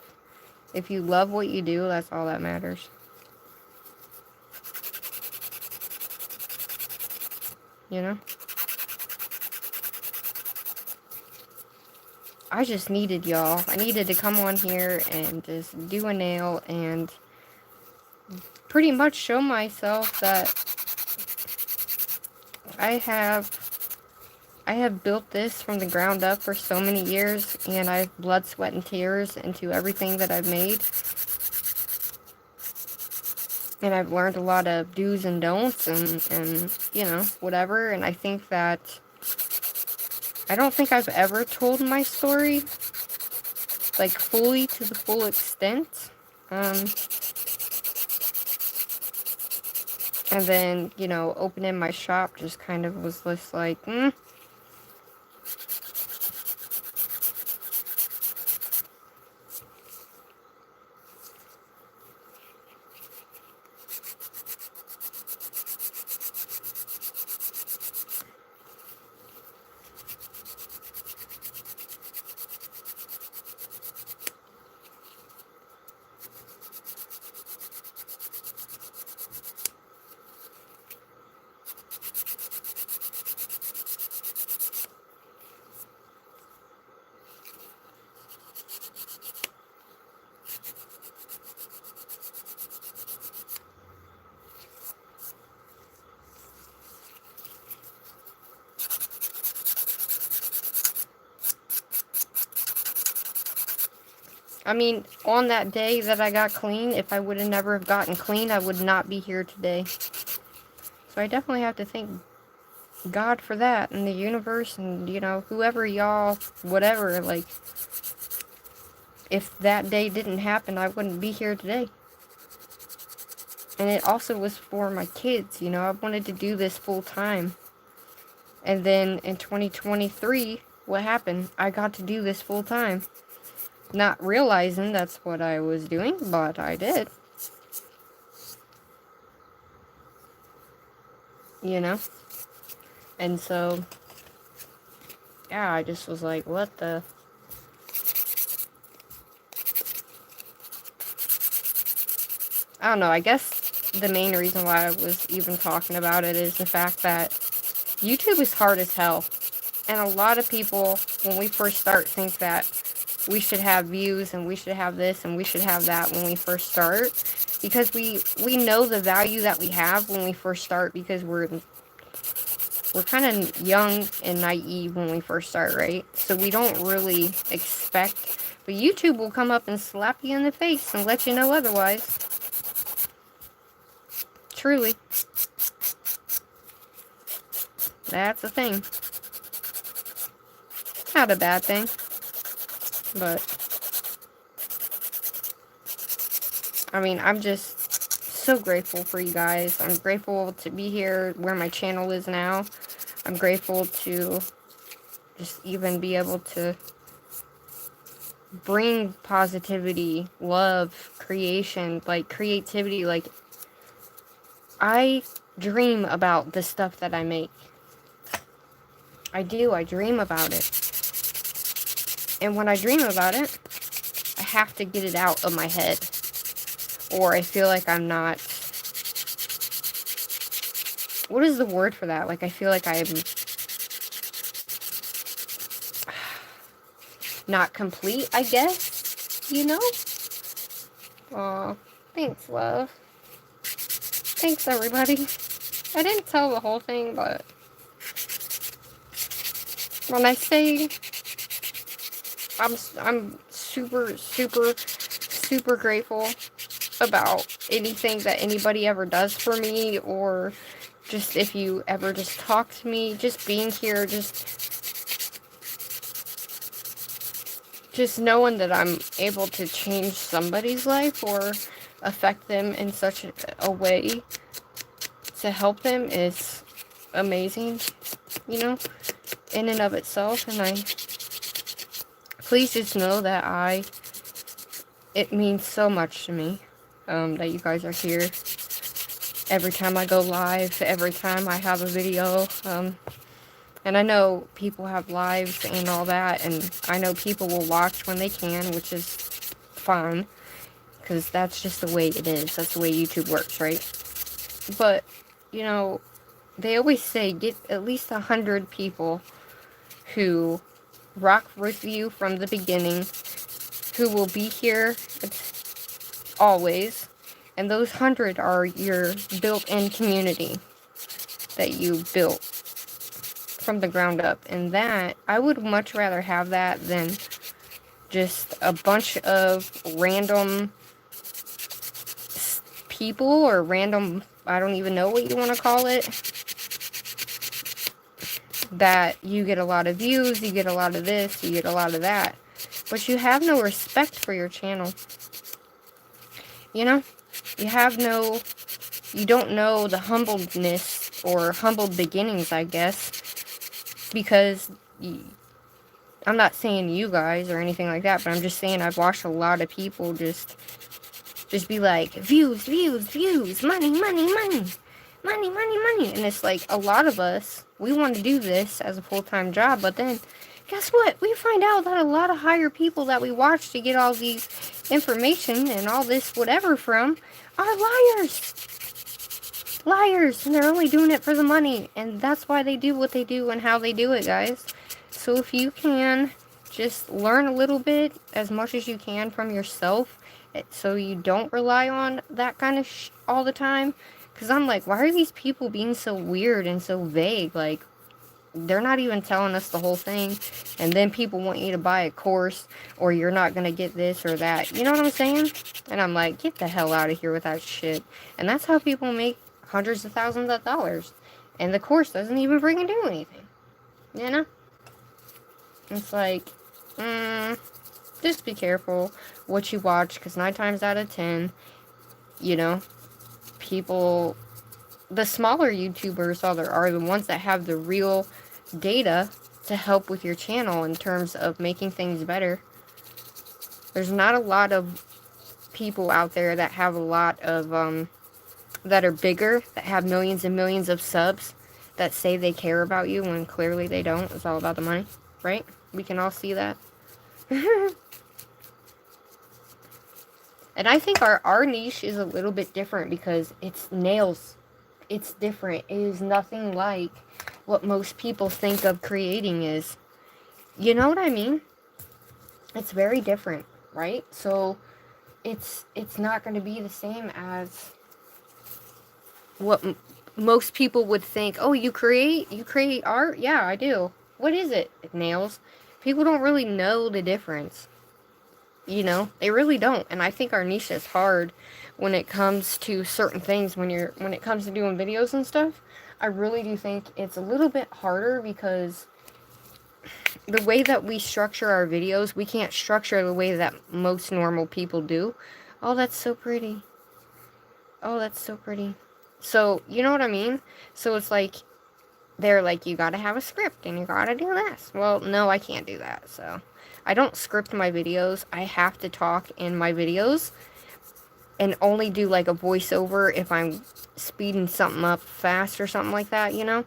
Speaker 1: if you love what you do, that's all that matters. You know? I just needed y'all. I needed to come on here and just do a nail and pretty much show myself that I have built this from the ground up for so many years, and I've blood, sweat, and tears into everything that I've made. And I've learned a lot of do's and don'ts and you know, whatever. And I think that, I don't think I've ever told my story, like, fully to the full extent. And then, you know, opening my shop just kind of was just like, I mean, on that day that I got clean, if I would have never have gotten clean, I would not be here today. So I definitely have to thank God for that, and the universe, and, you know, whoever y'all, whatever, like, if that day didn't happen, I wouldn't be here today. And it also was for my kids, you know, I wanted to do this full time. And then in 2023, what happened? I got to do this full time. Not realizing that's what I was doing, but I did. You know? And so, yeah, I just was like, what the... I don't know, I guess the main reason why I was even talking about it is the fact that YouTube is hard as hell. And a lot of people, when we first start, think that we should have views and we should have this and we should have that when we first start. Because we know the value that we have when we first start, because we're kind of young and naive when we first start, right? So we don't really expect, but YouTube will come up and slap you in the face and let you know otherwise. Truly. That's a thing. Not a bad thing. But, I mean, I'm just so grateful for you guys. I'm grateful to be here where my channel is now. I'm grateful to just even be able to bring positivity, love, creation, like, creativity. Like, I dream about the stuff that I make. I do. I dream about it. And when I dream about it, I have to get it out of my head. Or I feel like I'm not... What is the word for that? Like, I feel like I'm not complete, I guess? You know? Aw, thanks, love. Thanks, everybody. I didn't tell the whole thing, but... when I say I'm super, super, super grateful about anything that anybody ever does for me, or just if you ever just talk to me, just being here, just knowing that I'm able to change somebody's life or affect them in such a way to help them is amazing, you know, in and of itself. And please just know that it means so much to me, that you guys are here every time I go live, every time I have a video. And I know people have lives and all that, and I know people will watch when they can, which is fine, because that's just the way it is. That's the way YouTube works, right? But, you know, they always say get at least 100 people who rock with you from the beginning, who will be here always, and those 100 are your built-in community that you built from the ground up. And that, I would much rather have that than just a bunch of random people, or random, I don't even know what you want to call it, that you get a lot of views, you get a lot of this, you get a lot of that, but you have no respect for your channel. You know, you don't know the humbleness, or humbled beginnings, I guess, because I'm not saying you guys or anything like that, but I'm just saying I've watched a lot of people just be like, views, views, views, money, money, money, money, money, money, and it's like, a lot of us, we want to do this as a full-time job, but then, guess what? We find out that a lot of higher people that we watch to get all these information and all this whatever from are liars. Liars, and they're only doing it for the money, and that's why they do what they do and how they do it, guys. So if you can just learn a little bit, as much as you can, from yourself, so you don't rely on that kind of all the time. Because I'm like, why are these people being so weird and so vague? Like, they're not even telling us the whole thing. And then people want you to buy a course, or you're not going to get this or that. You know what I'm saying? And I'm like, get the hell out of here with that shit. And that's how people make hundreds of thousands of dollars. And the course doesn't even freaking do anything. You know? It's like, just be careful what you watch, because 9 times out of 10, you know, people, the smaller YouTubers are the ones that have the real data to help with your channel in terms of making things better. There's not a lot of people out there that have a lot of, that are bigger, that have millions and millions of subs, that say they care about you when clearly they don't. It's all about the money, right? We can all see that. And I think our niche is a little bit different, because it's nails. It's different. It is nothing like what most people think of creating is. You know what I mean? It's very different, right? So it's not going to be the same as what most people would think. Oh, you create art? Yeah, I do. What is it? Nails. People don't really know the difference. You know, they really don't. And I think our niche is hard when it comes to certain things. When it comes to doing videos and stuff, I really do think it's a little bit harder, because the way that we structure our videos, we can't structure the way that most normal people do. Oh, that's so pretty. Oh, that's so pretty. So, you know what I mean? So it's like, they're like, you gotta have a script, and you gotta do this. Well, no, I can't do that, so I don't script my videos. I have to talk in my videos, and only do like a voiceover if I'm speeding something up fast or something like that, you know?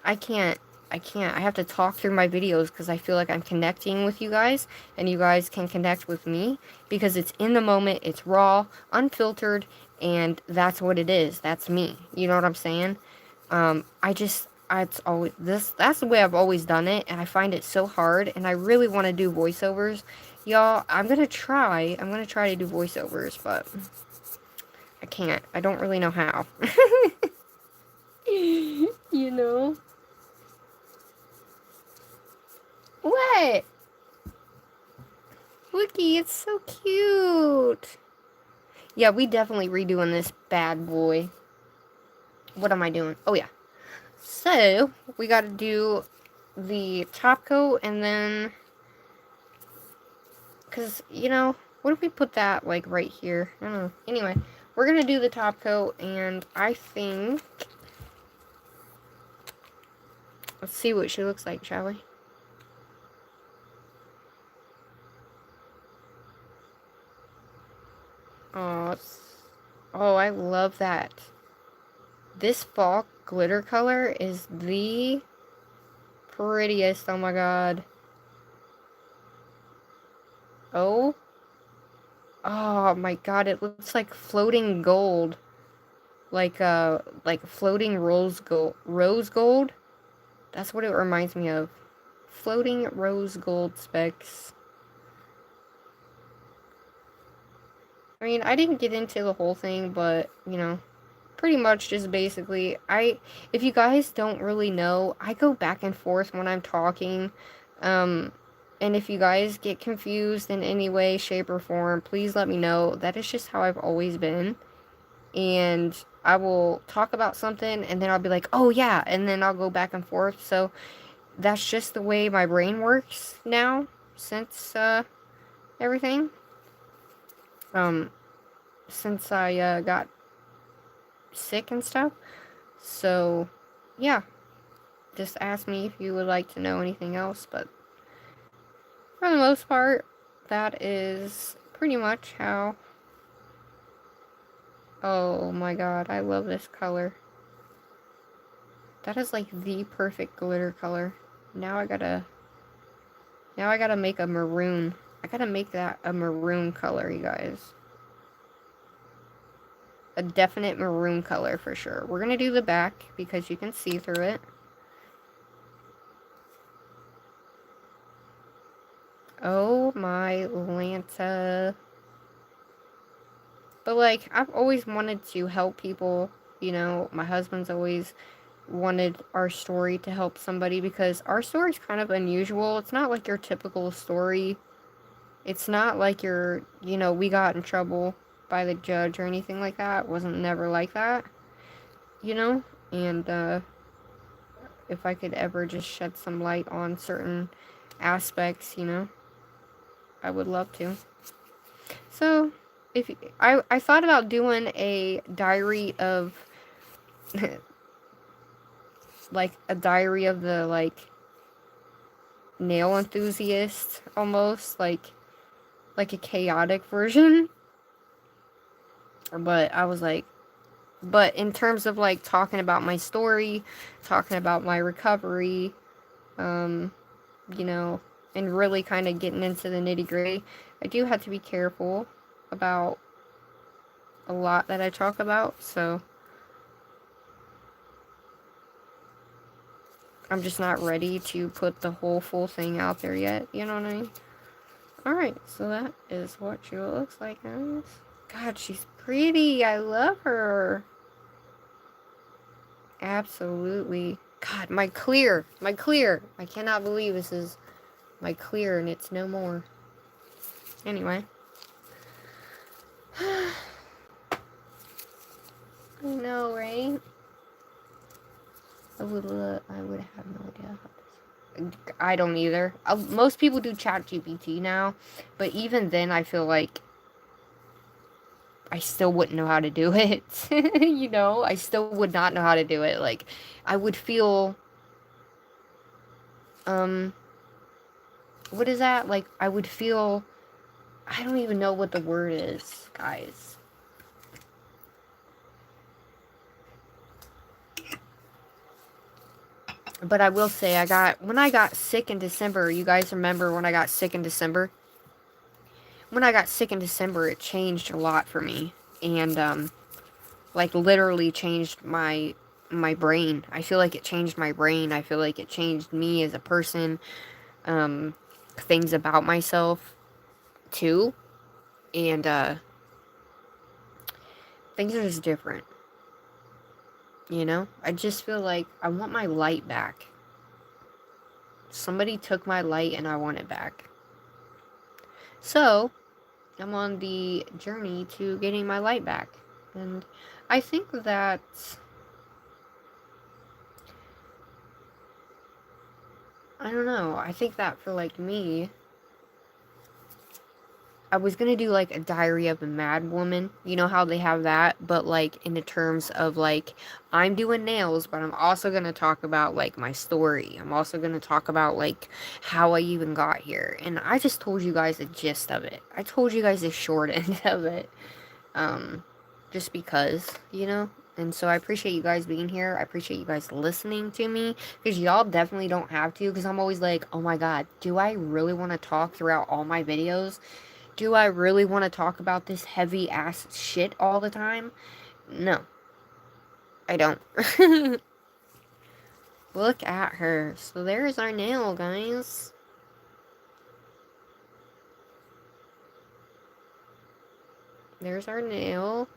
Speaker 1: I can't. I have to talk through my videos, because I feel like I'm connecting with you guys, and you guys can connect with me, because it's in the moment, it's raw, unfiltered, and that's what it is. That's me. You know what I'm saying? It's always that's the way I've always done it, and I find it so hard, and I really want to do voiceovers. Y'all, I'm gonna try to do voiceovers, but I can't. I don't really know how. You know? What? Looky, it's so cute. Yeah, we definitely redoing this bad boy. What am I doing? Oh, yeah. So, we got to do the top coat and then... Because, you know, what if we put that, like, right here? I don't know. Anyway, we're going to do the top coat, and I think... Let's see what she looks like, shall we? Oh, oh, I love that. This fall glitter color is the prettiest. Oh my god. Oh. Oh my god, it looks like floating gold. Like floating rose gold. That's what it reminds me of. Floating rose gold specks. I mean, I didn't get into the whole thing, but, you know, pretty much just basically, if you guys don't really know, I go back and forth when I'm talking, and if you guys get confused in any way, shape, or form, please let me know. That is just how I've always been, and I will talk about something, and then I'll be like, oh yeah, and then I'll go back and forth, so that's just the way my brain works now, since, everything, since I, got sick and stuff. So, yeah, just ask me if you would like to know anything else, but for the most part, that is pretty much how... Oh my god, I love this color. That is like the perfect glitter color. Now I gotta make a maroon. I gotta make that a maroon color, you guys. A definite maroon color for sure. We're gonna do the back because you can see through it. Oh my Lanta. But, like, I've always wanted to help people, you know, my husband's always wanted our story to help somebody because our story's kind of unusual. It's not like your typical story. It's not like you know, we got in trouble by the judge or anything like that. It wasn't never like that, you know? And, if I could ever just shed some light on certain aspects, you know, I would love to. So, if I thought about doing a diary of like a diary of the like nail enthusiast, almost like a chaotic version, but I was like, but in terms of like talking about my story, talking about my recovery, you know, and really kind of getting into the nitty-gritty, I do have to be careful about a lot that I talk about, so I'm just not ready to put the whole full thing out there yet, you know what I mean? Alright, so that is what she looks like, guys. God, she's pretty. I love her. Absolutely. God, my clear. I cannot believe this is my clear and it's no more. Anyway. I know, right? I would have no idea how this... I don't either. Most people do ChatGPT now, but even then I feel like I still wouldn't know how to do it. You know, I still would not know how to do it. Like, I would feel, what is that? Like, I would feel, I don't even know what the word is, guys. But I will say, when I got sick in December, you guys remember when I got sick in December? When I got sick in December, it changed a lot for me. And, like, literally changed my brain. I feel like it changed my brain. I feel like it changed me as a person. Things about myself, too. And, things are just different. You know? I just feel like I want my light back. Somebody took my light and I want it back. So, I'm on the journey to getting my light back. And I think that I don't know. I think that for like me, I was gonna do like a Diary of a Mad Woman. You know how they have that, but like in the terms of like I'm doing nails, but I'm also gonna talk about like my story. I'm also gonna talk about like how I even got here. And I just told you guys the gist of it. I told you guys the short end of it. Just because, you know? And so I appreciate you guys being here. I appreciate you guys listening to me. Because y'all definitely don't have to. Because I'm always like, oh my god, do I really want to talk throughout all my videos? Do I really want to talk about this heavy ass shit all the time? No. I don't. Look at her. So there's our nail, guys. There's our nail.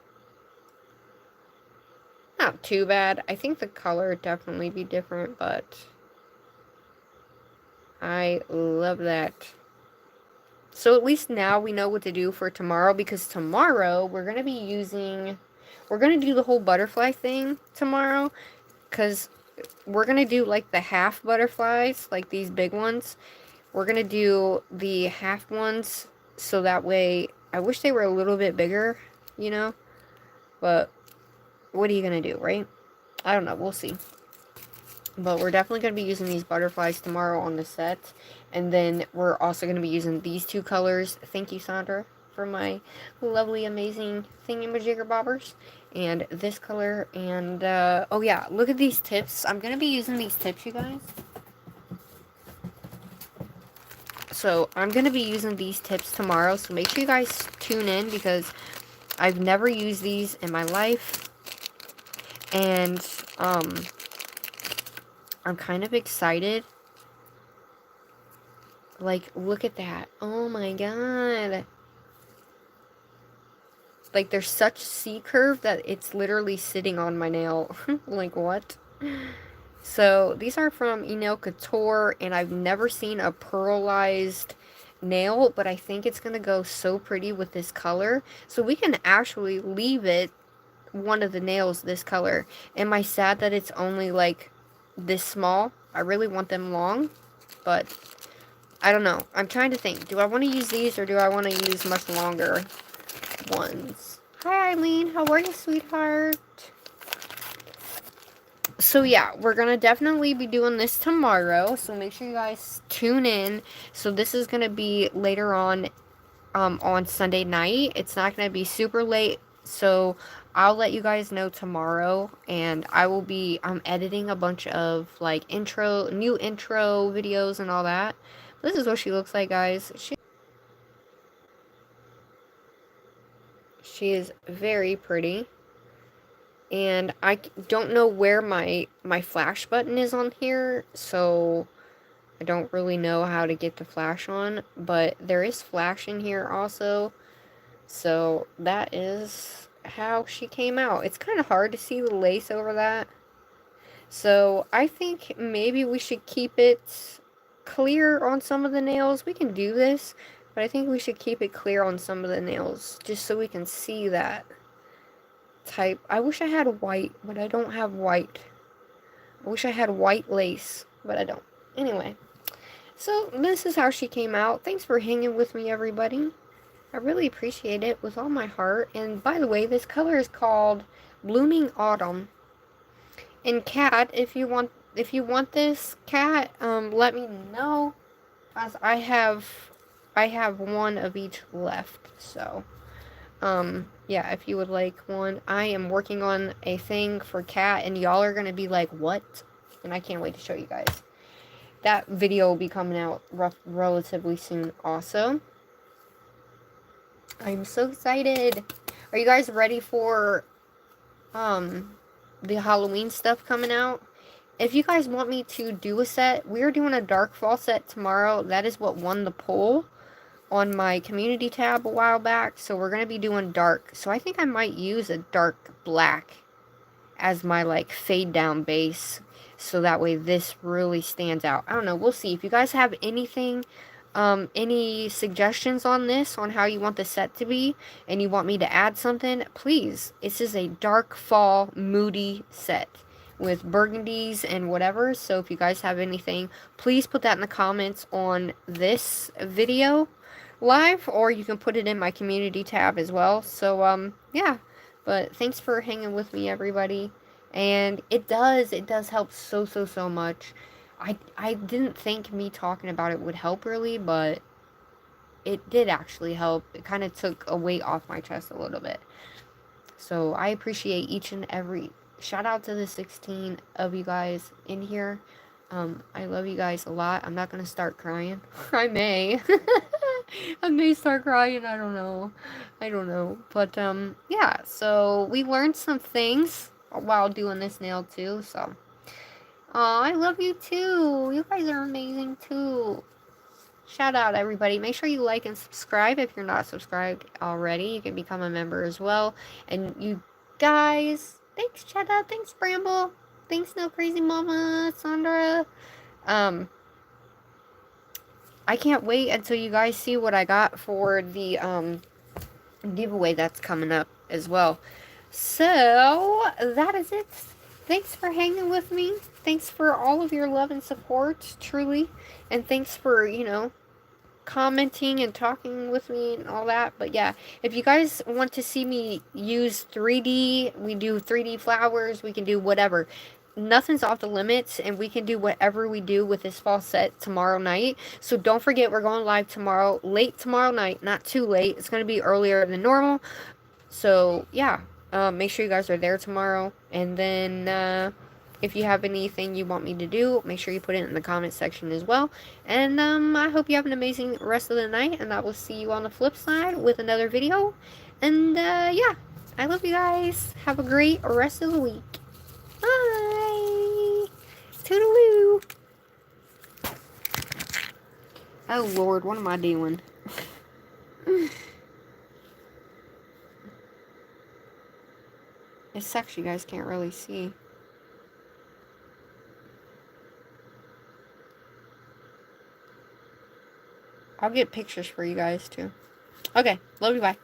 Speaker 1: Not too bad. I think the color would definitely be different, but I love that. So at least now we know what to do for tomorrow, because tomorrow we're going to be using, we're going to do the whole butterfly thing tomorrow, because we're going to do like the half butterflies, like these big ones. We're going to do the half ones, so that way, I wish they were a little bit bigger, you know, but what are you going to do, right? I don't know. We'll see. But we're definitely going to be using these butterflies tomorrow on the set. And then we're also going to be using these two colors. Thank you, Sandra, for my lovely, amazing thingamajigger bobbers. And this color. And, oh yeah, look at these tips. I'm going to be using these tips, you guys. So, I'm going to be using these tips tomorrow. So, make sure you guys tune in, because I've never used these in my life. And, I'm kind of excited. Like, look at that. Oh my god. Like, there's such C-curve that it's literally sitting on my nail. Like, what? So, these are from Nail Couture, and I've never seen a pearlized nail, but I think it's going to go so pretty with this color. So, we can actually leave it, one of the nails, this color. Am I sad that it's only, like, this small? I really want them long, but I don't know. I'm trying to think. Do I want to use these, or do I want to use much longer ones? Hi, Eileen. How are you, sweetheart? So, yeah, we're going to definitely be doing this tomorrow. So, make sure you guys tune in. So, this is going to be later on Sunday night. It's not going to be super late. So, I'll let you guys know tomorrow. And I'm editing a bunch of, like, new intro videos and all that. This is what she looks like, guys. She is very pretty. And I don't know where my flash button is on here, so I don't really know how to get the flash on. But there is flash in here also. So that is how she came out. It's kind of hard to see the lace over that. So I think maybe we should keep it clear on some of the nails. We can do this, but I think we should keep it clear on some of the nails, just so we can see that type. I wish I had white, but I don't have white. I wish I had white lace, but I don't. Anyway, so this is how she came out. Thanks for hanging with me, everybody. I really appreciate it with all my heart. And by the way, this color is called Blooming Autumn. And Cat, if you want this, Cat, let me know, as I have one of each left. So, yeah, if you would like one, I am working on a thing for Cat, and y'all are gonna be like, what? And I can't wait to show you guys. That video will be coming out relatively soon also. I'm so excited. Are you guys ready for the Halloween stuff coming out? If you guys want me to do a set, we're doing a dark fall set tomorrow. That is what won the poll on my community tab a while back. So we're going to be doing dark. So I think I might use a dark black as my like fade down base. so that way this really stands out. I don't know, we'll see. If you guys have anything, any suggestions on this, on how you want the set to be, and you want me to add something, please. This is a dark fall moody set with burgundies and whatever, so if you guys have anything, please put that in the comments on this video live, or you can put it in my community tab as well. So yeah, but thanks for hanging with me, everybody. And it does help so much. I didn't think me talking about it would help really, but it did actually help. It kind of took a weight off my chest a little bit. So I appreciate each and every, shout out to the 16 of you guys in here. I love you guys a lot. I'm not gonna start crying. I may. I may start crying. I don't know. But yeah, so we learned some things while doing this nail too. So aw, I love you too. You guys are amazing too. Shout out everybody. Make sure you like and subscribe if you're not subscribed already. You can become a member as well. And you guys, thanks Cheddar, thanks Bramble, thanks No Crazy Mama, Sandra. I can't wait until you guys see what I got for the giveaway that's coming up as well. So that is it. Thanks for hanging with me. Thanks for all of your love and support, truly. And thanks for, you know, commenting and talking with me and all that. But yeah, if you guys want to see me use 3D, we do 3D flowers, we can do whatever. Nothing's off the limits, and we can do whatever we do with this fall set tomorrow night. So don't forget, we're going live tomorrow, late tomorrow night, not too late. It's going to be earlier than normal. So yeah, make sure you guys are there tomorrow. And then if you have anything you want me to do, make sure you put it in the comment section as well. And I hope you have an amazing rest of the night, and I will see you on the flip side with another video. And yeah, I love you guys. Have a great rest of the week. Bye. Toodaloo. Oh Lord, what am I doing? It sucks you guys can't really see. I'll get pictures for you guys too. Okay, love you, bye.